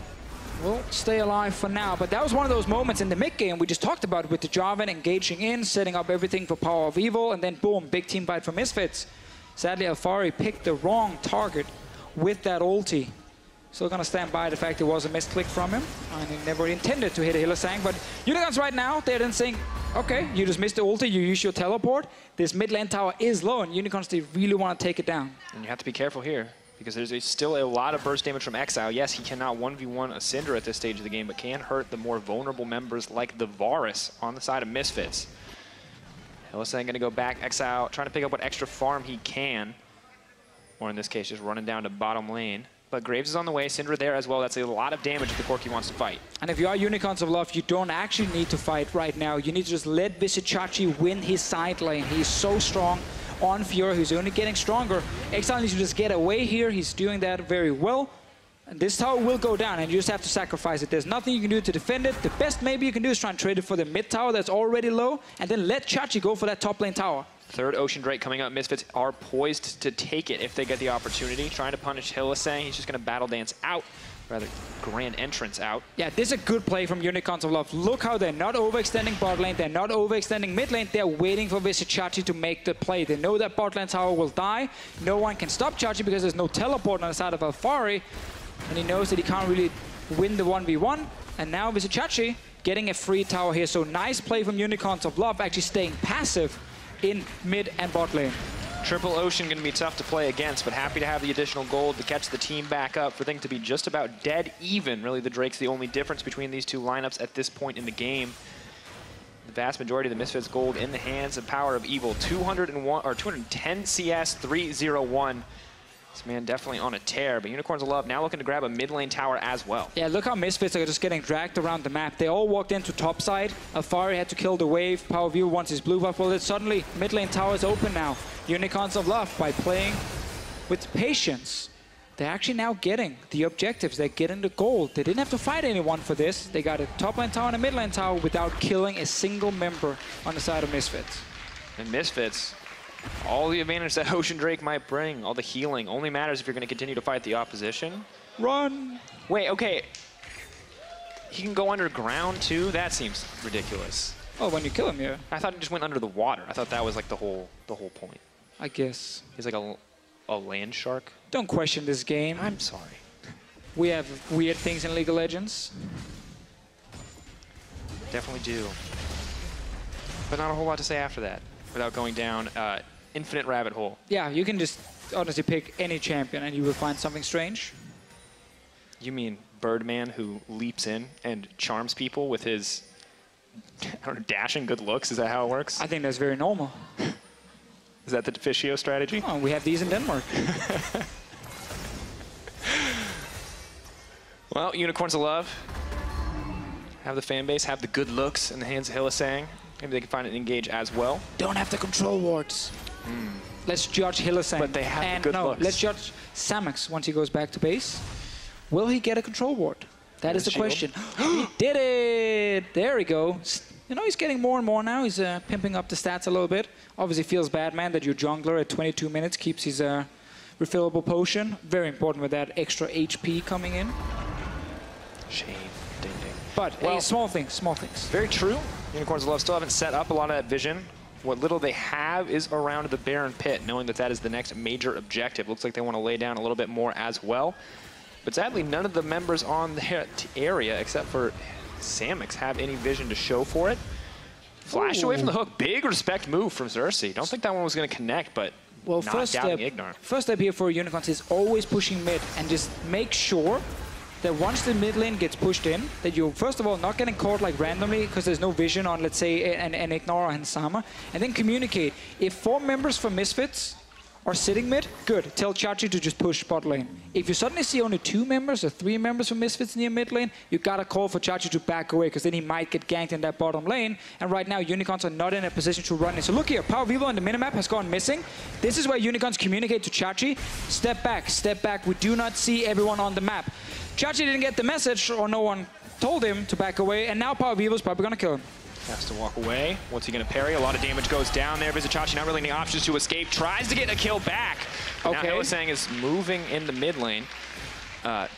will stay alive for now. But that was one of those moments in the mid game we just talked about with the Jarvan engaging in, setting up everything for PowerOfEvil. And then, boom, big team fight for Misfits. Sadly, Alphari picked the wrong target with that ulti. Still gonna stand by the fact it was a misclick from him. And he never intended to hit a Hylissang. But Unicorns right now, they're then saying, okay, you just missed the ulti, you use your teleport. This mid lane tower is low, and Unicorns, they really want to take it down. And you have to be careful here, because there's still a lot of burst damage from Exileh. Yes, he cannot 1v1 a Syndra at this stage of the game, but can hurt the more vulnerable members like the Varus on the side of Misfits. Hylissang going to go back. Exileh trying to pick up what extra farm he can. Or in this case, just running down to bottom lane. But Graves is on the way. Syndra there as well. That's a lot of damage if the Corki wants to fight. And if you are Unicorns of Love, you don't actually need to fight right now. You need to just let Vizicsacsi win his side lane. He's so strong on Fiora, who's only getting stronger. Exileh needs to just get away here. He's doing that very well. And this tower will go down, and you just have to sacrifice it. There's nothing you can do to defend it. The best maybe you can do is try and trade it for the mid tower that's already low, and then let Chachi go for that top lane tower. Third Ocean Drake coming up. Misfits are poised to take it if they get the opportunity. Trying to punish Hylissang. He's just going to battle dance out. rather grand entrance out. Yeah, this is a good play from Unicorns of Love. Look how they're not overextending bot lane, they're not overextending mid lane, they're waiting for Vizicsacsi to make the play. They know that bot lane tower will die. No one can stop Chachi because there's no teleport on the side of Alphari. And he knows that he can't really win the 1v1. And now Vizicsacsi getting a free tower here. So nice play from Unicorns of Love, actually staying passive in mid and bot lane. Triple Ocean going to be tough to play against, but happy to have the additional gold to catch the team back up for things to be just about dead even. Really, the Drake's the only difference between these two lineups at this point in the game. The vast majority of the Misfits gold in the hands of PowerOfEvil. 210 CS, 301. This man definitely on a tear, but Unicorns of Love now looking to grab a mid lane tower as well. Yeah, look how Misfits are just getting dragged around the map. They all walked into top side. Alphari had to kill the wave. PowerOfEvil wants his blue buff. Well, it's suddenly mid lane tower is open now. Unicorns of Love, by playing with patience, they're actually now getting the objectives. They're getting the gold. They didn't have to fight anyone for this. They got a top lane tower and a mid lane tower without killing a single member on the side of Misfits. And Misfits, all the advantage that Ocean Drake might bring, all the healing, only matters if you're going to continue to fight the opposition. Run! Wait, okay. He can go underground too? That seems ridiculous. Oh, when you kill him, yeah. I thought he just went under the water. I thought that was like the whole point. I guess. He's like a land shark. Don't question this game. I'm sorry. We have weird things in League of Legends. Definitely do. But not a whole lot to say after that without going down infinite rabbit hole. Yeah, you can just honestly pick any champion and you will find something strange. You mean Birdman who leaps in and charms people with his I don't know, dashing good looks? Is that how it works? I think that's very normal. Is that the Deficio strategy? Oh, we have these in Denmark. Well, Unicorns of Love have the fan base, have the good looks in the hands of Hylissang. Maybe they can find it and engage as well. Don't have the control wards. Let's judge Hylissang. But they have the good looks. Let's judge Samux once he goes back to base. Will he get a control ward? That is the question. He did it! There we go. You know, he's getting more and more now. He's pimping up the stats a little bit. Obviously feels bad, man, that your jungler at 22 minutes keeps his refillable potion. Very important with that extra HP coming in. Shame. Ding, ding. But well, hey, small things, small things. Very true. Unicorns of Love still haven't set up a lot of that vision. What little they have is around the Baron Pit, knowing that that is the next major objective. Looks like they want to lay down a little bit more as well. But sadly, none of the members on the area, except for Samux, have any vision to show for it. Flash away from the hook. Big respect move from Xerxe. Don't think that one was going to connect, but well, not doubting IgNar. First step here for Unicorns is always pushing mid and just make sure that once the mid lane gets pushed in, that you're first of all not getting caught like randomly because there's no vision on, let's say, an IgNar or an Sama, and then communicate. If 4 members from Misfits are sitting mid, good. Tell Chachi to just push bot lane. If you suddenly see only 2 members or 3 members from Misfits near mid lane, you gotta call for Chachi to back away because then he might get ganked in that bottom lane. And right now, Unicorns are not in a position to run it. So look here, PowerOfEvil on the minimap has gone missing. This is where Unicorns communicate to Chachi. Step back, step back. We do not see everyone on the map. Chachi didn't get the message or no one told him to back away. And now PowerOfEvil is probably gonna kill him. Has to walk away. What's he going to parry? A lot of damage goes down there. Vizicsacsi not really any options to escape. Tries to get a kill back. Okay. Now Hylissang is moving in the mid lane. But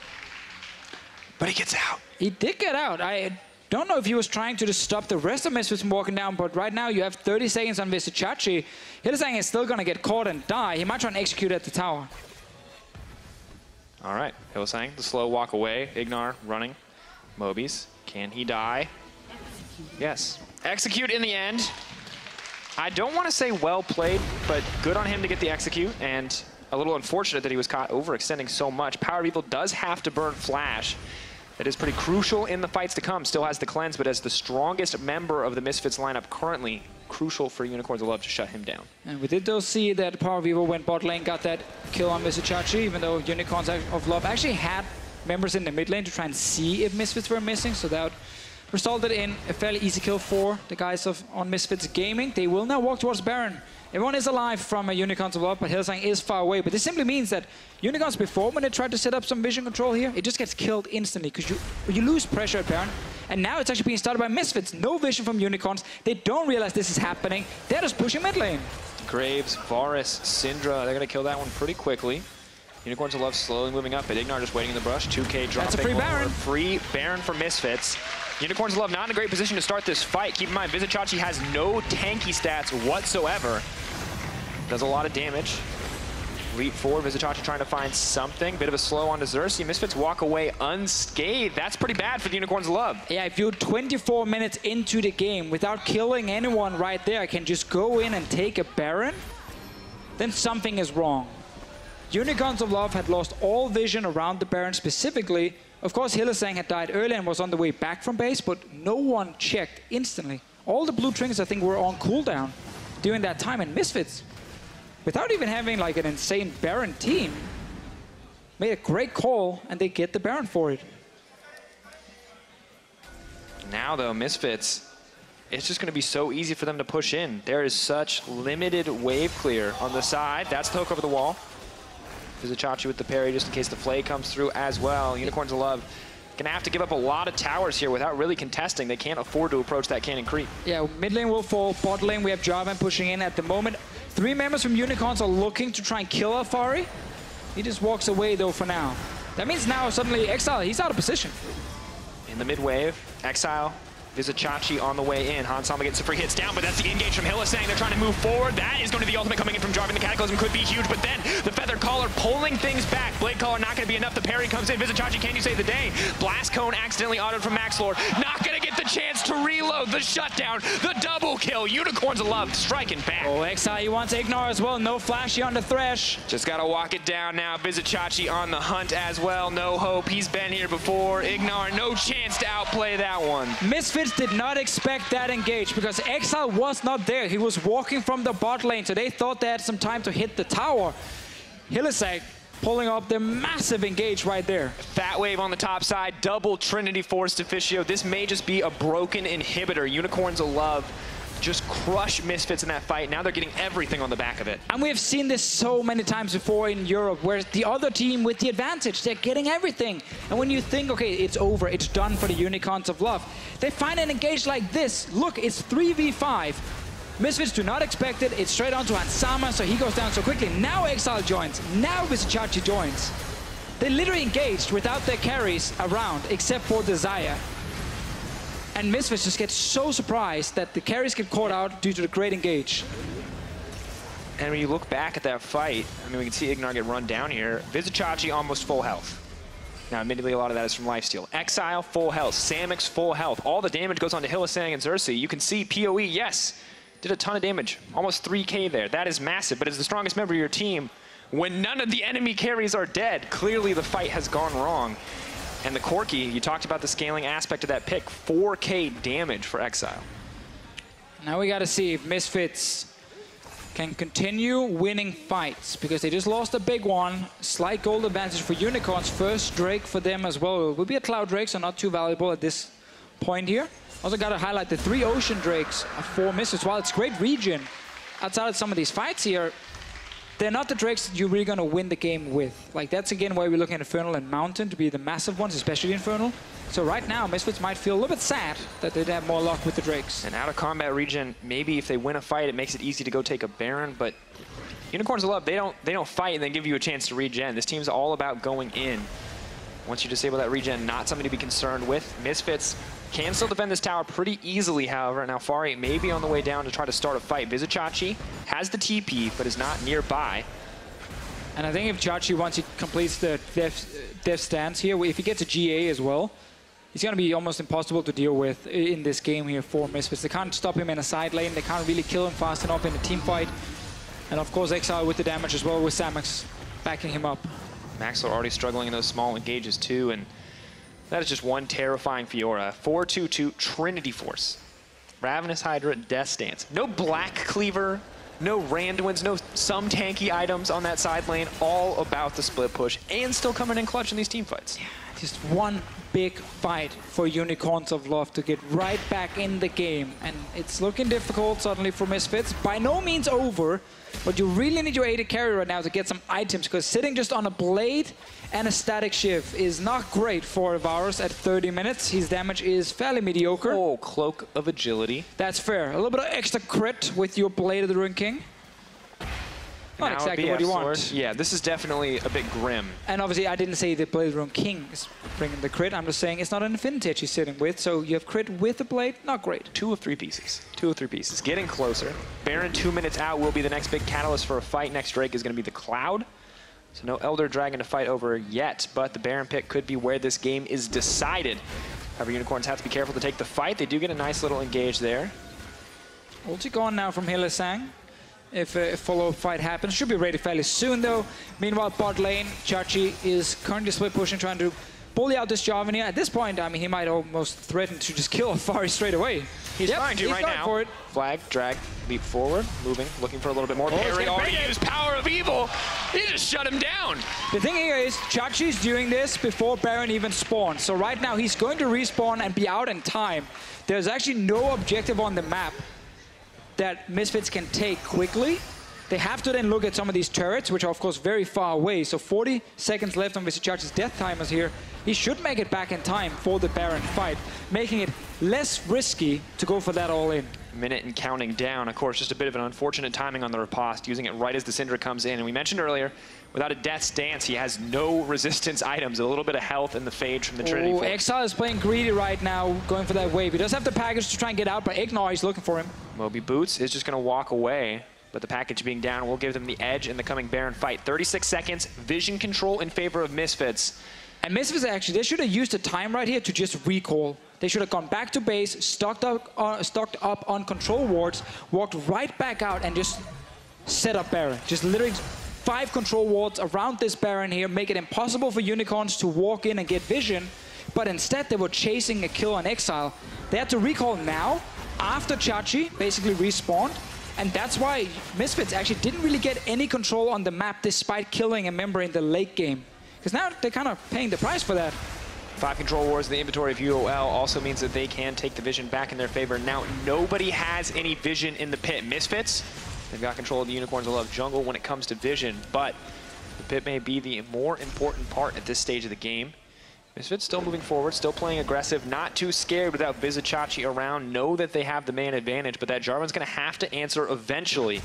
he gets out. He did get out. I don't know if he was trying to just stop the rest of Misfits from walking down, but right now you have 30 seconds on Vizicsacsi. Hylissang is still going to get caught and die. He might try and execute at the tower. All right. Hylissang, the slow walk away. IgNar running. Mobies. Can he die? Yes. Execute in the end. I don't want to say well played, but good on him to get the execute, and a little unfortunate that he was caught overextending so much. PowerOfEvil does have to burn Flash. That is pretty crucial in the fights to come. Still has the cleanse, but as the strongest member of the Misfits lineup currently, crucial for Unicorns of Love to shut him down. And we did though see that PowerOfEvil went bot lane, got that kill on Vizicsacsi, even though Unicorns of Love actually had members in the mid lane to try and see if Misfits were missing, so that resulted in a fairly easy kill for the guys on Misfits Gaming. They will now walk towards Baron. Everyone is alive from Unicorns of Love, but Hylissang is far away. But this simply means that Unicorns before, when they tried to set up some vision control here, it just gets killed instantly because you lose pressure at Baron. And now it's actually being started by Misfits. No vision from Unicorns. They don't realize this is happening. They're just pushing mid lane. Graves, Varus, Syndra, they're going to kill that one pretty quickly. Unicorns of Love slowly moving up, but IgNar just waiting in the brush. 2K dropping. That's a free Baron. Free Baron for Misfits. Unicorns of Love not in a great position to start this fight. Keep in mind, Vizicsacsi has no tanky stats whatsoever. Does a lot of damage. Leap forward, Vizicsacsi trying to find something. Bit of a slow on to Xerxe. Misfits walk away unscathed. That's pretty bad for the Unicorns of Love. Yeah, if you're 24 minutes into the game without killing anyone right there, can just go in and take a Baron, then something is wrong. Unicorns of Love had lost all vision around the Baron specifically. Of course, Hylissang had died early and was on the way back from base, but no one checked instantly. All the blue trinkets, I think, were on cooldown during that time, and Misfits, without even having like an insane Baron team, made a great call, and they get the Baron for it. Now, though, Misfits, it's just going to be so easy for them to push in. There is such limited wave clear on the side. That's the hook over the wall. Vizicsacsi with the parry just in case the Flay comes through as well. Unicorns of Love gonna have to give up a lot of towers here without really contesting. They can't afford to approach that cannon creep. Yeah, mid lane will fall. Bot lane, we have Jarvan pushing in at the moment. 3 members from Unicorns are looking to try and kill Alphari. He just walks away, though, for now. That means now suddenly Exileh, he's out of position. In the mid wave, Exileh, Vizicsacsi on the way in. Hansama gets the free hits down, but that's the engage from Hylissang. They're trying to move forward. That is going to be the ultimate coming in from Jarvan. The Cataclysm could be huge, but then the Feathered Collar pulling things back. Blade Collar not going to be enough. The parry comes in. Vizicsacsi, can you save the day? Blast Cone accidentally autoed from Maxlore. Not going to get the chance to reload. The shutdown, the double kill. Unicorns of Love striking back. Oh, Exileh, he wants IgNar as well. No flashy on the Thresh. Just got to walk it down now. Vizicsacsi on the hunt as well. No hope. He's been here before. IgNar, no chance to outplay that one. Misfits did not expect that engage because Exileh was not there. He was walking from the bot lane, so they thought they had some time to hit the tower. Hylissang pulling up the massive engage right there. Fat wave on the top side, double Trinity Force Deficio. This may just be a broken inhibitor. Unicorns of Love just crush Misfits in that fight. Now they're getting everything on the back of it. And we have seen this so many times before in Europe, where the other team with the advantage, they're getting everything. And when you think, okay, it's over, it's done for the Unicorns of Love, they find an engage like this. Look, it's 3v5. Misfits do not expect it. It's straight onto Hansama, so he goes down so quickly. Now Exileh joins. Now Vizicsacsi joins. They literally engaged without their carries around, except for the Xayah. And Misfits just get so surprised that the carries get caught out due to the great engage. And when you look back at that fight, I mean, we can see IgNar get run down here. Vizicsacsi almost full health. Now, admittedly, a lot of that is from lifesteal. Exileh, full health. Samux, full health. All the damage goes on to Hylissang and Xerxe. You can see PoE, yes, did a ton of damage. Almost 3K there. That is massive, but as the strongest member of your team, when none of the enemy carries are dead, clearly the fight has gone wrong. And the Corki, you talked about the scaling aspect of that pick, 4K damage for Exileh. Now we got to see if Misfits can continue winning fights, because they just lost a big one. Slight gold advantage for Unicorns. First Drake for them as well. It will be a Cloud Drake, so not too valuable at this point here. Also got to highlight the 3 Ocean Drakes for Misfits. While it's great region, outside of some of these fights here, they're not the Drakes that you're really going to win the game with. Like, that's again why we're looking at Infernal and Mountain to be the massive ones, especially Infernal. So right now, Misfits might feel a little bit sad that they'd have more luck with the Drakes. And out of combat region, maybe if they win a fight, it makes it easy to go take a Baron, but Unicorns of Love, they don't fight and then give you a chance to regen. This team's all about going in. Once you disable that regen, not something to be concerned with. Misfits can still defend this tower pretty easily, however, and Alphari may be on the way down to try to start a fight. Vizicsacsi has the TP, but is not nearby. And I think if Chachi, once he completes the death stance here, if he gets a GA as well, he's going to be almost impossible to deal with in this game here for Misfits. They can't stop him in a side lane. They can't really kill him fast enough in a team fight. And of course, Exileh with the damage as well, with Samux backing him up. Maxlore already struggling in those small engages too, and that is just one terrifying Fiora. 4-2-2 Trinity Force. Ravenous Hydra, Death Stance. No Black Cleaver, no Randuins, no some tanky items on that side lane. All about the split push, and still coming in clutch in these team fights. Just one big fight for Unicorns of Love to get right back in the game. And it's looking difficult suddenly for Misfits. By no means over, but you really need your AD carry right now to get some items, because sitting just on a blade and a static shift is not great for Varus at 30 minutes. His damage is fairly mediocre. Oh, Cloak of Agility. That's fair. A little bit of extra crit with your Blade of the Ruined King. Not exactly what you want. Yeah, this is definitely a bit grim. And obviously, I didn't say the Blade Room King is bringing the crit. I'm just saying it's not an Infinity Edge he's sitting with. So you have crit with the Blade, not great. 2 of 3 pieces. 2 of 3 pieces. Getting closer. Baron 2 minutes out will be the next big catalyst for a fight. Next Drake is going to be the Cloud. So no Elder Dragon to fight over yet, but the Baron pick could be where this game is decided. However, Unicorns have to be careful to take the fight. They do get a nice little engage there. Ulti gone now from Hylissang. If a follow-up fight happens. Should be ready fairly soon, though. Meanwhile, bot lane, Xerxe is currently split pushing, trying to bully out this Jarvan here. At this point, I mean, he might almost threaten to just kill Alphari straight away. He's trying to right now. For it. Flag, drag, leap forward, moving, looking for a little bit more. Parry already used PowerOfEvil. He just shut him down. The thing here is, Xerxe's doing this before Baron even spawns. So right now, he's going to respawn and be out in time. There's actually no objective on the map that Misfits can take quickly. They have to then look at some of these turrets, which are of course very far away. So 40 seconds left on Vizicsacsi's death timers here. He should make it back in time for the Baron fight, making it less risky to go for that all in. Minute and counting down. Of course, just a bit of an unfortunate timing on the riposte, using it right as the Syndra comes in. And we mentioned earlier, without a Death's Dance, he has no resistance items, a little bit of health in the Phage from the Trinity. Exileh is playing greedy right now, going for that wave. He does have the package to try and get out, but IgNar is looking for him. Moby Boots is just going to walk away, but the package being down will give them the edge in the coming Baron fight. 36 seconds, vision control in favor of Misfits. And Misfits actually, they should have used the time right here to just recall. They should have gone back to base, stocked up on control wards, walked right back out and just set up Baron. Just literally 5 control wards around this Baron here, make it impossible for Unicorns to walk in and get vision. But instead, they were chasing a kill on Exileh. They had to recall now, after Xerxe basically respawned. And that's why Misfits actually didn't really get any control on the map despite killing a member in the late game. Because now they're kind of paying the price for that. 5 control wars in the inventory of UOL also means that they can take the vision back in their favor. Now, nobody has any vision in the pit. Misfits, they've got control of the Unicorns of Love jungle when it comes to vision, but the pit may be the more important part at this stage of the game. Misfits still moving forward, still playing aggressive, not too scared without Vizicsacsi around, know that they have the man advantage, but that Jarvan's going to have to answer eventually.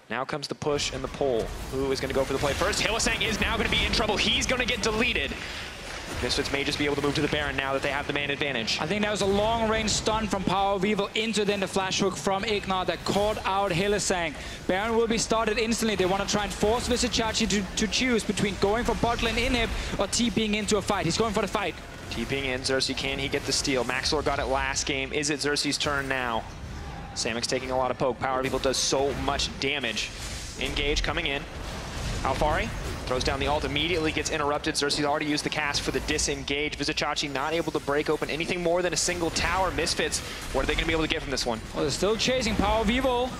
Now comes the push and the pull. Who is going to go for the play first? Hylissang is now going to be in trouble. He's going to get deleted. Misfits may just be able to move to the Baron now that they have the man advantage. I think that was a long-range stun from PowerOfEvil into then the flash hook from IgNar that caught out Hylissang. Baron will be started instantly. They want to try and force Vizicsacsi to choose between going for bot lane inhib or TPing into a fight. He's going for the fight. TPing in, Xerxe, can he get the steal? Maxlore got it last game. Is it Xerxe's turn now? Samux taking a lot of poke. PowerOfEvil does so much damage. Engage coming in. Alphari throws down the ult, immediately gets interrupted. Xerxe's already used the cast for the disengage. Vizicsacsi not able to break open anything more than a single tower. Misfits, what are they going to be able to get from this one? Well, they're still chasing PowerOfEvil.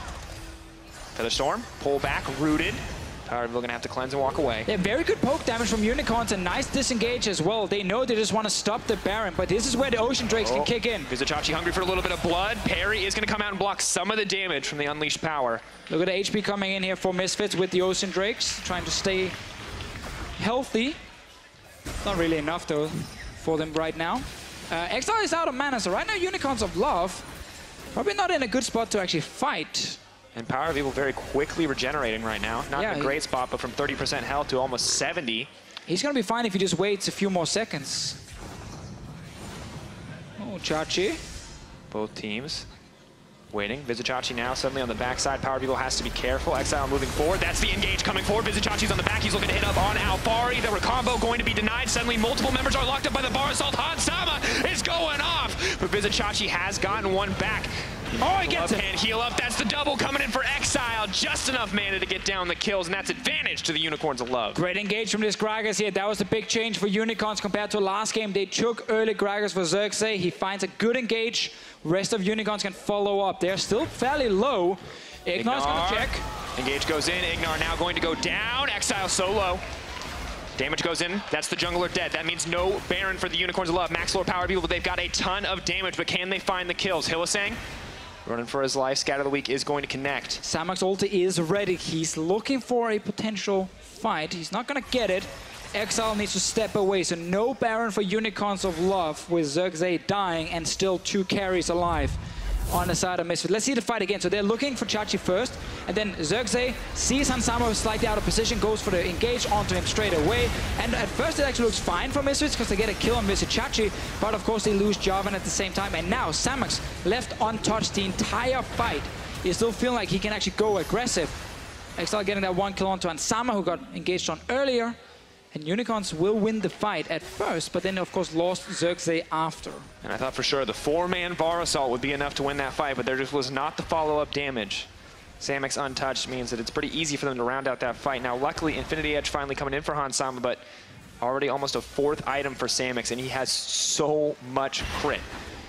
Featherstorm, pull back, rooted. PowerOfEvil going to have to cleanse and walk away. Yeah, very good poke damage from Unicorns and nice disengage as well. They know they just want to stop the Baron, but this is where the Ocean Drakes can kick in. Vizicsacsi hungry for a little bit of blood. Parry is going to come out and block some of the damage from the unleashed power. Look at the HP coming in here for Misfits with the Ocean Drakes, trying to stay healthy. Not really enough though for them right now. Exileh is out of mana, so right now Unicorns of Love probably not in a good spot to actually fight. And PowerOfEvil very quickly regenerating right now. Not in a great spot, but from 30% health to almost 70. He's going to be fine if he just waits a few more seconds. Oh, Xerxe. Both teams waiting. Vizicsacsi now suddenly on the backside. PowerOfEvil has to be careful. Exileh moving forward. That's the engage coming forward. Vizicsacsi's on the back. He's looking to hit up on Alphari. The combo going to be denied. Suddenly multiple members are locked up by the bar assault. Hansama is going off. But Vizicsacsi has gotten one back. Oh, he gets it. Can't heal up. That's the double coming in for Exileh. Just enough mana to get down the kills, and that's advantage to the Unicorns of Love. Great engage from this Gragas here. That was the big change for Unicorns compared to last game. They took early Gragas for Xerxe. He finds a good engage. Rest of Unicorns can follow up. They're still fairly low. IgNar's going to check. Engage goes in. IgNar now going to go down. Exileh so low. Damage goes in. That's the jungler dead. That means no Baron for the Unicorns of Love. Maxlore, PowerOfEvil, but they've got a ton of damage. But can they find the kills? Hylissang running for his life. Scatter the Weak is going to connect. Samux ulti is ready. He's looking for a potential fight. He's not going to get it. Exileh needs to step away. So no Baron for Unicorns of Love with Xerxe dying and still 2 carries alive. on the side of Misfits. Let's see the fight again. So they're looking for Xayah first, and then Xerxe sees Hansama slightly out of position, goes for the engage onto him straight away. And at first it actually looks fine for Misfits because they get a kill on Vizicsacsi, but of course they lose Jarvan at the same time. And now Samux left untouched the entire fight. He still feel like he can actually go aggressive. Exileh getting that one kill onto Hansama, who got engaged on earlier. And Unicorns will win the fight at first, but then of course lost Xerxe after. And I thought for sure the 4-man Varus ult would be enough to win that fight, but there just was not the follow-up damage. Samux untouched means that it's pretty easy for them to round out that fight. Now luckily Infinity Edge finally coming in for Hansama, but already almost a 4th item for Samux, and he has so much crit.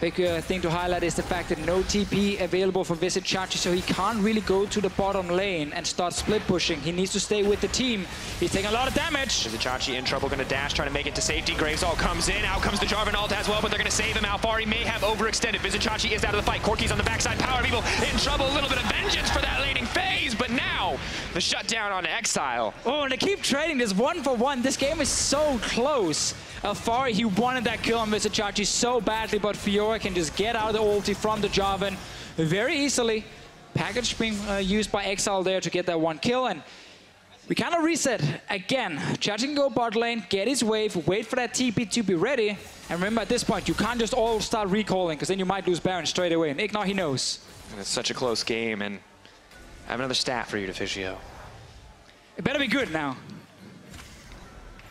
Big thing to highlight is the fact that no TP available for Vizicsacsi, so he can't really go to the bottom lane and start split pushing. He needs to stay with the team. He's taking a lot of damage. Vizicsacsi in trouble, gonna dash, trying to make it to safety. Graves ult comes in, out comes the Jarvan ult as well, but they're gonna save him. Alphari may have overextended. Vizicsacsi is out of the fight. Corki's on the backside. PowerOfEvil in trouble. A little bit of vengeance for that laning phase, but now the shutdown on Exileh. Oh, and they keep trading this 1-for-1. This game is so close. Alphari, he wanted that kill on Vizicsacsi so badly, but Fiora can just get out of the ulti from the Jarvan very easily. Package being used by Exileh there to get that one kill, and we kind of reset again. Xayah can go bot lane, get his wave, wait for that TP to be ready. And remember, at this point, you can't just all start recalling, because then you might lose Baron straight away. And IgNar, he knows. And it's such a close game, and I have another stat for you, Deficio. It better be good now.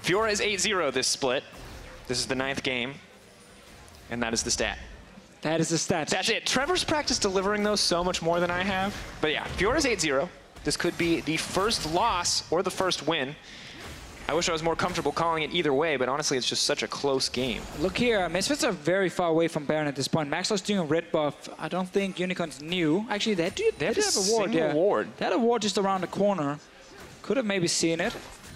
Fiora is 8-0 this split. This is the 9th game, and that is the stat. That is the stat. That's it. Trevor's practiced delivering those so much more than I have. But yeah, Fiora's 8-0. This could be the first loss or the first win. I wish I was more comfortable calling it either way, but honestly, it's just such a close game. Look here, Misfits are very far away from Baron at this point. Maxlore's doing a red buff. I don't think Unicorns knew. Actually, they have a ward. Yeah. Ward. They had a ward just around the corner. Could have maybe seen it.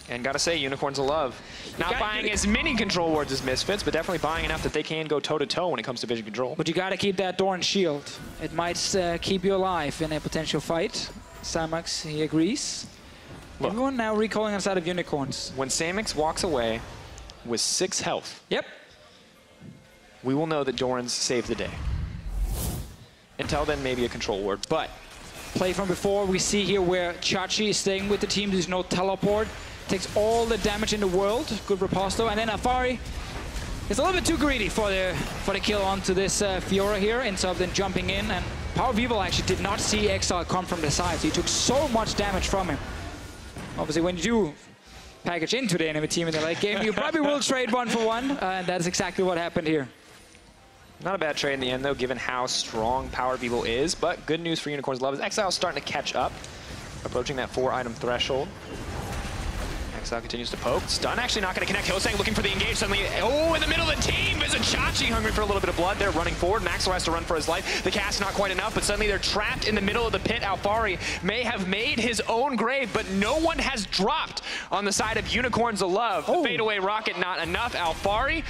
And gotta say, Unicorns will love. Not buying as many control wards as Misfits, but definitely buying enough that they can go toe-to-toe when it comes to vision control. But you gotta keep that door and shield. It might keep you alive in a potential fight. Samux, he agrees. Look, everyone now recalling outside of Unicorns. When Samux walks away with 6 health, yep, we will know that Doran's saved the day. Until then, maybe a control ward, but... Play from before, we see here where Xayah is staying with the team. There's no teleport. Takes all the damage in the world. Good riposto. And then Alphari is a little bit too greedy for the kill onto this Fiora here, instead of then jumping in. And PowerOfEvil actually did not see Exileh come from the side, so he took so much damage from him. Obviously, when you do package into the enemy team in the late game, you probably will trade 1-for-1, and that is exactly what happened here. Not a bad trade in the end, though, given how strong PowerOfEvil is. But good news for Unicorns Love is Exileh's starting to catch up, approaching that 4-item threshold. Exileh continues to poke. Stun actually not going to connect. Hylissang looking for the engage. Suddenly, oh, in the middle of the team, Vizicsacsi hungry for a little bit of blood. They're running forward. Maxlore has to run for his life. The cast not quite enough, but suddenly they're trapped in the middle of the pit. Alphari may have made his own grave, but no one has dropped on the side of Unicorns of Love. The fadeaway rocket not enough. Alphari.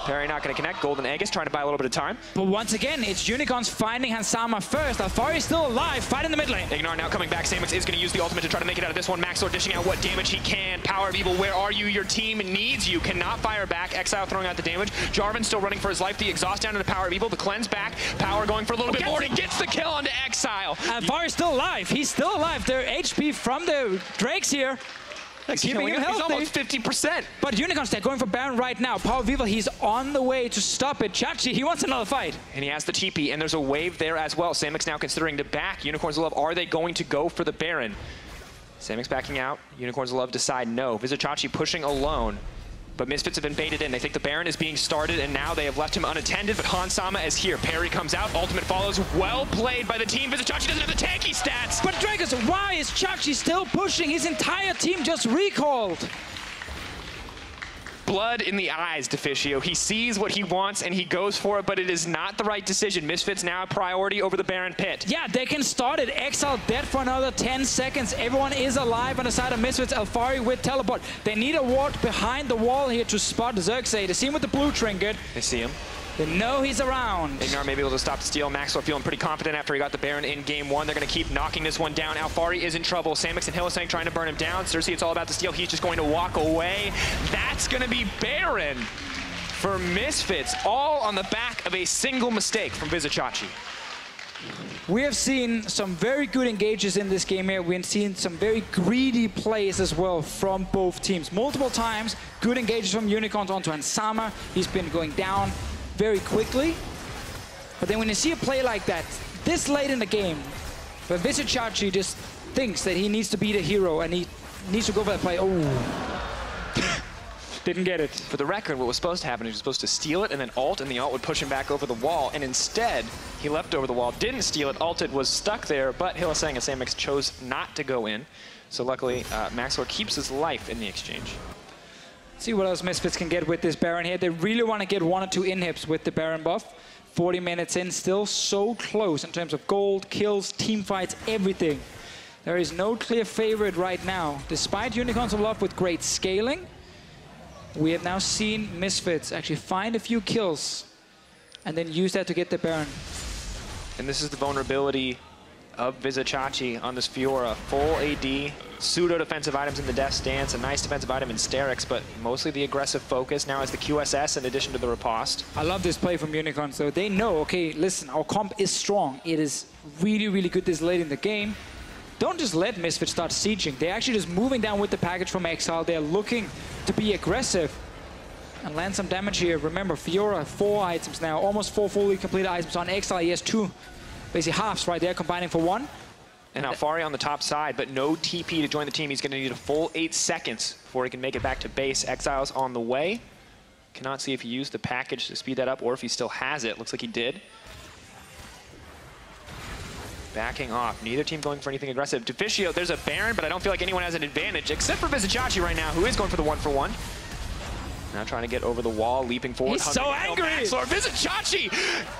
Parry not going to connect. Golden Egg is trying to buy a little bit of time. But once again, it's Unicorns finding Hansama first. Alphari is still alive, fight in the mid lane. IgNar now coming back. Samux is going to use the ultimate to try to make it out of this one. Maxlore dishing out what damage he can. PowerOfEvil, where are you? Your team needs you. Cannot fire back. Exileh throwing out the damage. Jarvan still running for his life. The exhaust down to the PowerOfEvil. The cleanse back. Power going for a little bit more. He gets the kill onto Exileh. Alphari is still alive. He's still alive. Their HP from the Drakes here. Keeping him healthy. He's almost 50%. But Unicorns, they're going for Baron right now. PowerOfEvil, he's on the way to stop it. Xayah, he wants another fight. And he has the TP, and there's a wave there as well. Samux now considering to back Unicorns of Love. Are they going to go for the Baron? Samux backing out. Unicorns of Love decide no. Vizicsacsi pushing alone. But Misfits have been baited in. They think the Baron is being started, and now they have left him unattended. But Hansama is here. Parry comes out. Ultimate follows. Well played by the team. Vizicsacsi doesn't have the tanky stats. But Drakos, why is Xayah still pushing? His entire team just recalled. Blood in the eyes, Deficio. He sees what he wants and he goes for it, but it is not the right decision. Misfits now a priority over the Baron pit. Yeah, they can start it. Exileh dead for another 10 seconds. Everyone is alive on the side of Misfits. Alphari with teleport. They need a ward behind the wall here to spot Xerxe. They see him with the blue trinket. They see him. They know he's around. IgNar may be able to stop the steal. Maxlore feeling pretty confident after he got the Baron in game 1. They're going to keep knocking this one down. Alphari is in trouble. Samux and Hylissang trying to burn him down. Xerxe, it's all about the steal. He's just going to walk away. That's going to be Baron for Misfits, all on the back of a single mistake from Vizicsacsi. We have seen some very good engages in this game here. We've seen some very greedy plays as well from both teams. Multiple times, good engages from Unicorns onto Ansama. He's been going down very quickly. But then when you see a play like that, this late in the game, where Vizicsacsi just thinks that he needs to beat a hero and he needs to go for that play. Oh. Didn't get it. For the record, what was supposed to happen, he was supposed to steal it and then ult, and the ult would push him back over the wall. And instead, he leapt over the wall, didn't steal it, ulted, was stuck there, but Hylissang and Samux chose not to go in. So luckily, Maxlore keeps his life in the exchange. See what else Misfits can get with this Baron here. They really want to get 1 or 2 inhibs with the Baron buff. 40 minutes in, still so close in terms of gold, kills, team fights, everything. There is no clear favorite right now. Despite Unicorns of Love with great scaling, we have now seen Misfits actually find a few kills and then use that to get the Baron. And this is the vulnerability of Vizicsacsi on this Fiora. Full AD, pseudo-defensive items in the Death Stance, a nice defensive item in Xerxe, but mostly the aggressive focus now is the QSS in addition to the riposte. I love this play from Unicorns though. They know, okay, listen, our comp is strong. It is really, really good this late in the game. Don't just let Misfits start sieging. They're actually just moving down with the package from Exileh. They're looking to be aggressive and land some damage here. Remember, Fiora, 4 items now, almost 4 fully completed items on Exileh. He has 2, basically halves right there, combining for 1. And Alphari on the top side, but no TP to join the team. He's going to need a full 8 seconds before he can make it back to base. Exile's on the way. Cannot see if he used the package to speed that up or if he still has it. Looks like he did. Backing off. Neither team going for anything aggressive. Deficio, there's a Baron, but I don't feel like anyone has an advantage, except for Vizicsacsi right now, who is going for the 1-for-1. Now trying to get over the wall, leaping forward. He's so angry! Maxlore, Vizicsacsi!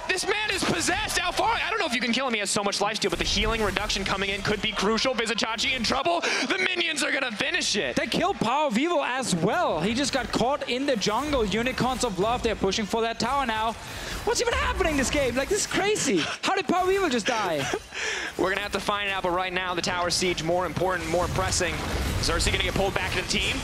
This man is possessed! Alphari, I don't know if you can kill him. He has so much lifesteal, but the healing reduction coming in could be crucial. Vizicsacsi in trouble. The minions are gonna finish it. They killed PowerOfEvil as well. He just got caught in the jungle. Unicorns of Love, they're pushing for that tower now. What's even happening this game? Like, this is crazy. How did PowerOfEvil just die? We're gonna have to find out, but right now the tower siege more important, more pressing. Xerxe gonna get pulled back to the team.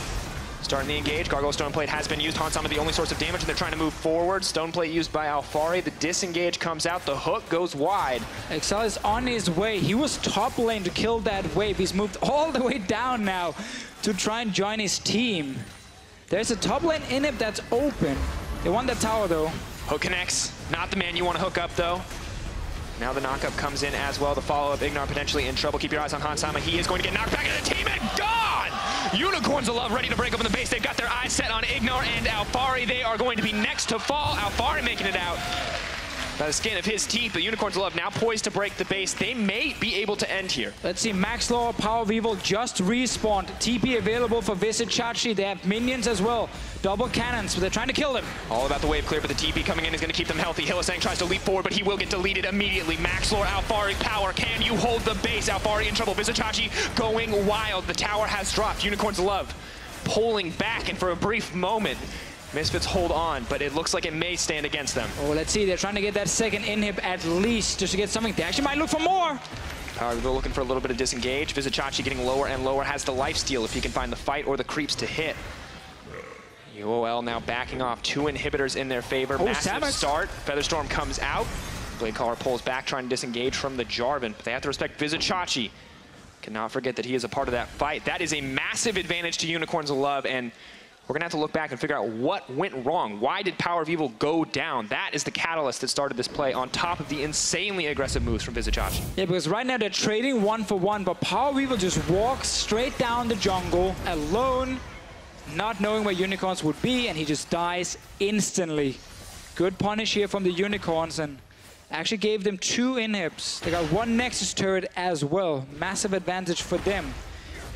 Starting the engage. Gargoyle Stoneplate has been used. Hansama the only source of damage, and they're trying to move forward. Stoneplate used by Alphari. The disengage comes out. The hook goes wide. Exileh is on his way. He was top lane to kill that wave. He's moved all the way down now to try and join his team. There's a top lane inhib that's open. They want that tower, though. Hook connects. Not the man you want to hook up, though. Now the knockup comes in as well. The follow-up, IgNar potentially in trouble. Keep your eyes on Hansama. He is going to get knocked back into the team and gone! Unicorns of Love ready to break open the base. They've got their eyes set on IgNar and Alphari. They are going to be next to fall. Alphari making it out by the skin of his teeth. The Unicorns of Love now poised to break the base. They may be able to end here. Let's see, Maxlore, PowerOfEvil just respawned. TP available for Vizicsacsi. They have minions as well. Double cannons, but they're trying to kill them. All about the wave clear, but the TP coming in is going to keep them healthy. Hylissang tries to leap forward, but he will get deleted immediately. Maxlore, Alphari, power. Can you hold the base? Alphari in trouble. Vizicsacsi going wild. The tower has dropped. Unicorns of Love pulling back, and for a brief moment, Misfits hold on, but it looks like it may stand against them. Oh, let's see. They're trying to get that second inhib at least just to get something. They actually might look for more. PowerOfEvil looking for a little bit of disengage. Vizicsacsi getting lower and lower. Has the lifesteal if he can find the fight or the creeps to hit. UOL now backing off. 2 inhibitors in their favor. Massive Samux. Start. Featherstorm comes out. Bladecaller pulls back, trying to disengage from the Jarvan. But they have to respect Vizicsacsi. Cannot forget that he is a part of that fight. That is a massive advantage to Unicorns of Love, and we're going to have to look back and figure out what went wrong. Why did PowerOfEvil go down? That is the catalyst that started this play on top of the insanely aggressive moves from Vizicsacsi. Yeah, because right now they're trading 1-for-1, but PowerOfEvil just walks straight down the jungle alone, not knowing where Unicorns would be, and he just dies instantly. Good punish here from the Unicorns, and actually gave them 2 inhibs. They got 1 Nexus turret as well. Massive advantage for them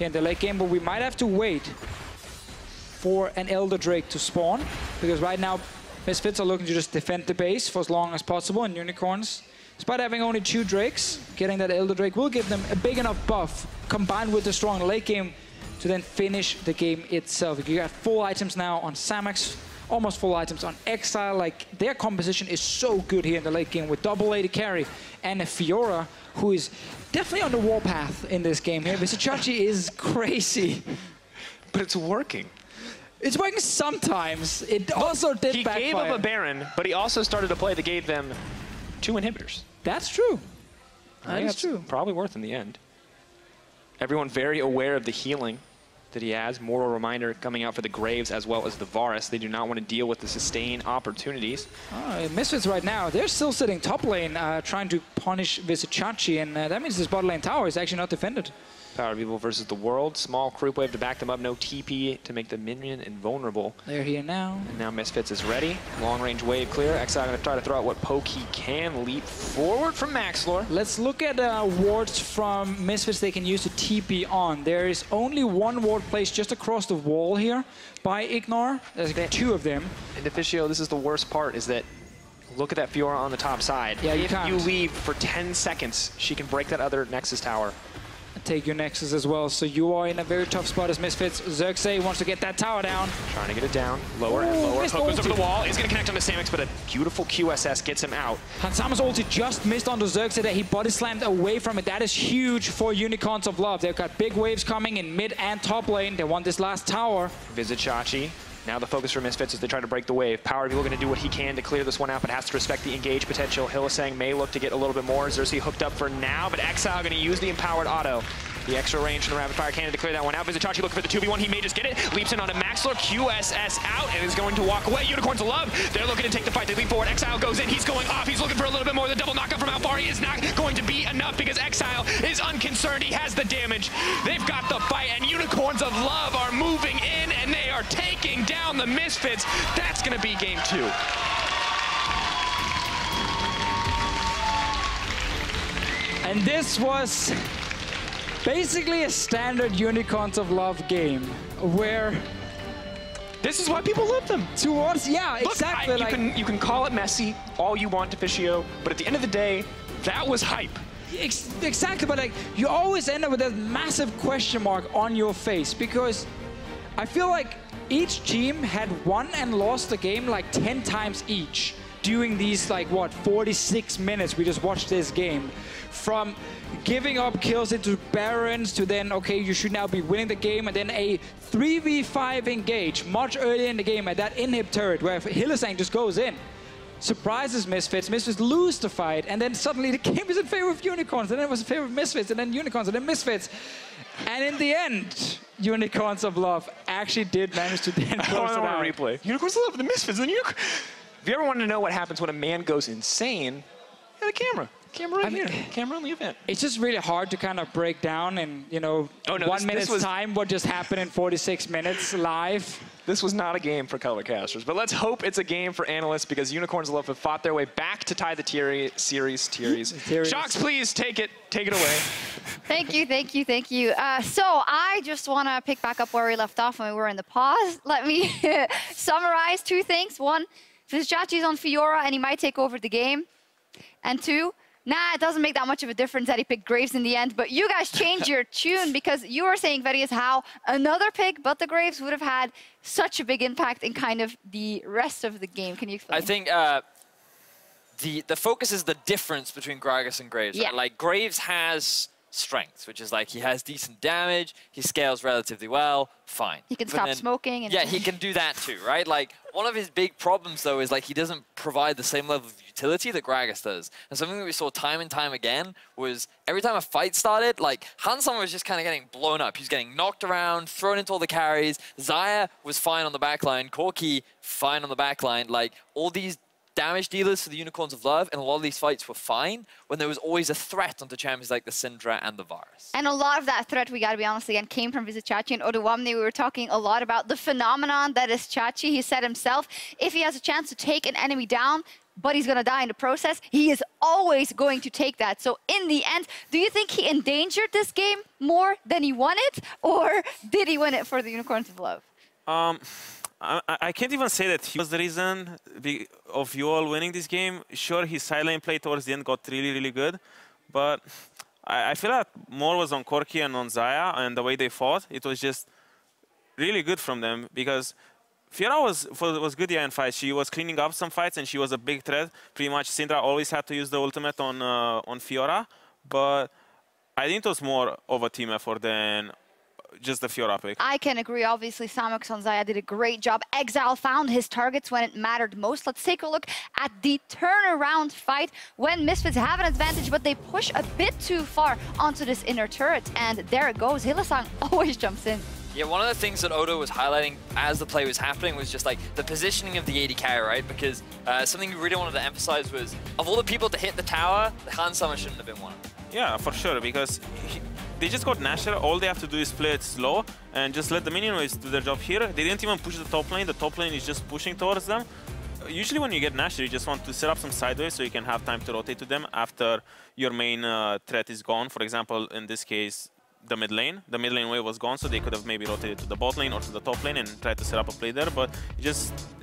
here in the late game, but we might have to wait for an Elder Drake to spawn, because right now Misfits are looking to just defend the base for as long as possible, and Unicorns, despite having only 2 Drakes, getting that Elder Drake will give them a big enough buff combined with the strong late game to then finish the game itself. You got full items now on Samux, almost full items on Exileh. Like, their composition is so good here in the late game with double AD carry and a Fiora who is definitely on the warpath in this game here. Vizicsacsi is crazy. But it's working. It's working sometimes. It also did backfire. He gave up a Baron, but he also started a play that gave them 2 inhibitors. That's true. That is true. Probably worth in the end. Everyone very aware of the healing that he has. Mortal Reminder coming out for the Graves as well as the Varus. They do not want to deal with the sustain opportunities. Misfits right now, they're still sitting top lane trying to punish Vizicsacsi, and that means this bot lane tower is actually not defended. PowerOfEvil versus the World. Small creep wave to back them up. No TP to make the minion invulnerable. They're here now. And now Misfits is ready. Long range wave clear. Exileh going to try to throw out what poke he can. Leap forward from Maxlore. Let's look at wards from Misfits they can use to TP on. There is only one ward placed just across the wall here by IgNar. There's two of them. And Deficio, this is the worst part, is that look at that Fiora on the top side. Yeah, if you leave for 10 seconds, she can break that other Nexus tower. Take your Nexus as well, so you are in a very tough spot as Misfits. Xerxe wants to get that tower down. Trying to get it down. Lower and lower. Hook goes over the wall. Is going to connect on to Samux, but a beautiful QSS gets him out. Hansam's ulti just missed onto Xerxe that he body slammed away from it. That is huge for Unicorns of Love. They've got big waves coming in mid and top lane. They want this last tower. Vizicsacsi. Now the focus for Misfits is they try to break the wave. PowerOfEvil going to do what he can to clear this one out, but has to respect the engage potential. Hylissang may look to get a little bit more. Xerxe hooked up for now, but Exileh going to use the empowered auto. The extra range from the rapid fire cannon to clear that one out. Vizicsacsi looking for the 2v1. He may just get it. Leaps in onto Maxlore. QSS out and is going to walk away. Unicorns of Love. They're looking to take the fight. They leap forward. Exileh goes in. He's going off. He's looking for a little bit more. The double knockup from Alphari is not going to be enough because Exileh is unconcerned. He has the damage. They've got the fight, and Unicorns of Love are moving in, and they are taking down the Misfits. That's going to be game 2. And this was basically a standard Unicorns of Love game where this is why people love them. Yeah, look, exactly. You can call it messy all you want, Deficio, but at the end of the day, that was hype. Exactly, but like you always end up with that massive question mark on your face because I feel like each team had won and lost the game like 10 times each during these, like, what, 46 minutes we just watched this game. From giving up kills into Barons to then, okay, you should now be winning the game, and then a 3v5 engage much earlier in the game at that inhib turret where Hylissang just goes in. Surprises Misfits. Misfits lose the fight, and then suddenly the game is in favor of Unicorns, and then it was in favor of Misfits, and then Unicorns, and then Misfits. And in the end, Unicorns of Love actually did manage to then close it out. Replay. Unicorns of Love and the Misfits, and then if you ever want to know what happens when a man goes insane, get a camera. Camera in here. Camera on the event. It's just really hard to kind of break down in, you know, 1 minute's time what just happened in 46 minutes live. This was not a game for color casters, but let's hope it's a game for analysts because Unicorns of Love have fought their way back to tie the series. Shocks, please take it away. Thank you. So I just want to pick back up where we left off when we were in the pause. Let me summarize 2 things. 1, Vizicsacsi's on Fiora and he might take over the game. And 2, nah, it doesn't make that much of a difference that he picked Graves in the end, but you guys changed your tune because you were saying, Various, how another pick but the Graves would have had such a big impact in kind of the rest of the game. Can you explain? I think the focus is the difference between Gragas and Graves. Yeah. Right? Like, Graves has strengths, which is like he has decent damage, he scales relatively well, fine. He can stop smoking. And yeah, he can do that too, right? Like, one of his big problems, though, is like he doesn't provide the same level of utility that Gragas does. And something that we saw time and time again was every time a fight started, like, Hylissang was just kind of getting blown up. He was getting knocked around, thrown into all the carries. Xayah was fine on the backline. Corki, fine on the backline. Like, all these damage dealers for the Unicorns of Love, and a lot of these fights were fine when there was always a threat onto champions like the Syndra and the Varus. And a lot of that threat, we gotta be honest again, came from Vizicsacsi and Oduwamne. We were talking a lot about the phenomenon that is Chachi. He said himself, if he has a chance to take an enemy down, but he's gonna die in the process, he is always going to take that. So in the end, do you think he endangered this game more than he won it, or did he win it for the Unicorns of Love? I can't even say that he was the reason of UOL winning this game. Sure, his side lane play towards the end got really, really good, but I feel that more was on Corki and on Xayah and the way they fought. It was just really good from them because Fiora was good in fights. She was cleaning up some fights and she was a big threat. Pretty much Syndra always had to use the ultimate on Fiora, but I think it was more of a team effort than just the Fiora pick. I can agree. Obviously, Samux on Xayah did a great job. Exileh found his targets when it mattered most. Let's take a look at the turnaround fight when Misfits have an advantage, but they push a bit too far onto this inner turret. And there it goes. Hylissang always jumps in. Yeah, one of the things that Odo was highlighting as the play was happening was just like the positioning of the AD carry, right? Because something we really wanted to emphasize was, of all the people to hit the tower, the Han Summer shouldn't have been one. Yeah, for sure, because they just got Nashor. All they have to do is play it slow and just let the minion waves do their job here. They didn't even push the top lane. The top lane is just pushing towards them. Usually when you get Nashor, you just want to set up some sideways so you can have time to rotate to them after your main threat is gone. For example, in this case, the mid lane. The mid lane wave was gone, so they could have maybe rotated to the bot lane or to the top lane and tried to set up a play there, but they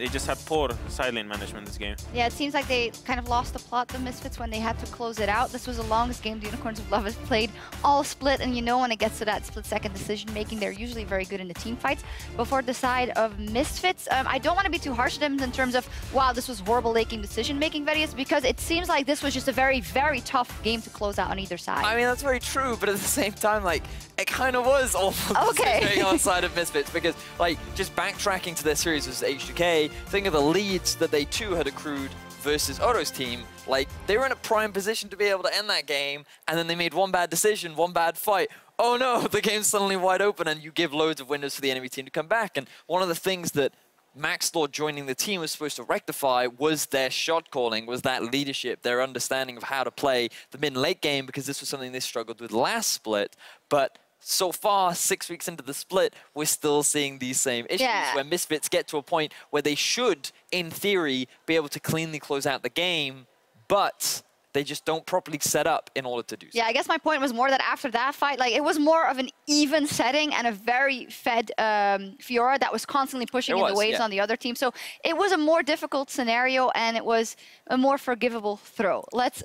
just had poor side lane management this game. Yeah, it seems like they kind of lost the plot, the Misfits, when they had to close it out. This was the longest game the Unicorns of Love has played all split, and you know when it gets to that split-second decision-making, they're usually very good in the team fights. But for the side of Misfits, I don't want to be too harsh to them in terms of, wow, this was horrible making decision-making, Various, because it seems like this was just a very, very tough game to close out on either side. I mean, that's very true, but at the same time, like, it kind of was almost going on the side of Misfits because, like, just backtracking to their series versus H2K, think of the leads that they too had accrued versus Odo's team. Like, they were in a prime position to be able to end that game, and then they made one bad decision, one bad fight. Oh no, the game's suddenly wide open, and you give loads of windows for the enemy team to come back. And one of the things that Maxlore joining the team was supposed to rectify was their shot calling, was that leadership, their understanding of how to play the mid and late game, because this was something they struggled with last split. But so far, 6 weeks into the split, we're still seeing these same issues where Misfits get to a point where they should, in theory, be able to cleanly close out the game, but they just don't properly set up in order to do so. Yeah, I guess my point was more that after that fight, like, it was more of an even setting and a very fed Fiora that was constantly pushing in the waves on the other team. So it was a more difficult scenario, and it was a more forgivable throw. Let's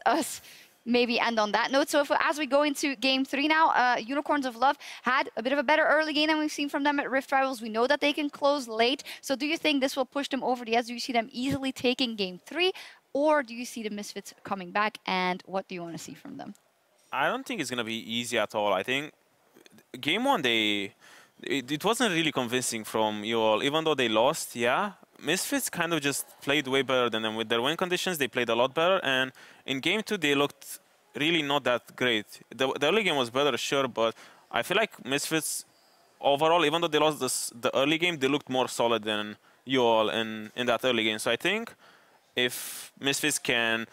maybe end on that note. So as we go into game 3 now, Unicorns of Love had a bit of a better early game than we've seen from them at Rift Rivals. We know that they can close late. So do you think this will push them over the edge? Do you see them easily taking game 3? Or do you see the Misfits coming back? And what do you want to see from them? I don't think it's going to be easy at all. I think game 1, it wasn't really convincing from UOL. Even though they lost, yeah, Misfits kind of just played way better than them. With their win conditions, they played a lot better. And in game 2, they looked really not that great. The early game was better, sure, but I feel like Misfits overall, even though they lost the early game, they looked more solid than UOL in that early game. So I think if Misfits can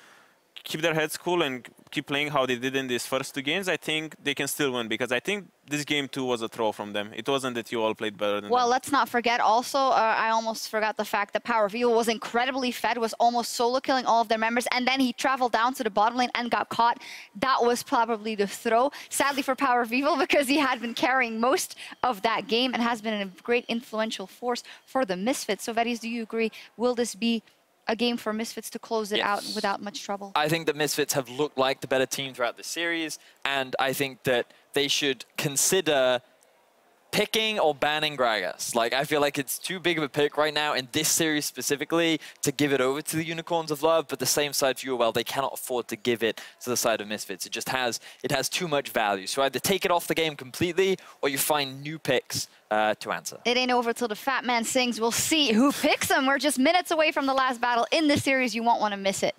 keep their heads cool and keep playing how they did in these first 2 games, I think they can still win, because I think this game 2 was a throw from them. It wasn't that you all played better than them. Well, let's not forget also, I almost forgot the fact that PowerOfEvil was incredibly fed, was almost solo killing all of their members, and then he traveled down to the bottom lane and got caught. That was probably the throw. Sadly for PowerOfEvil, because he had been carrying most of that game and has been a great influential force for the Misfits. So, Various, do you agree? Will this be a game for Misfits to close it out without much trouble? I think that Misfits have looked like the better team throughout the series, and I think that they should consider picking or banning Gragas. Like, I feel like it's too big of a pick right now in this series specifically to give it over to the Unicorns of Love, but the same side for UOL, they cannot afford to give it to the side of Misfits. It just has too much value. So either take it off the game completely, or you find new picks to answer. It ain't over till the fat man sings. We'll see who picks them. We're just minutes away from the last battle in this series. You won't want to miss it.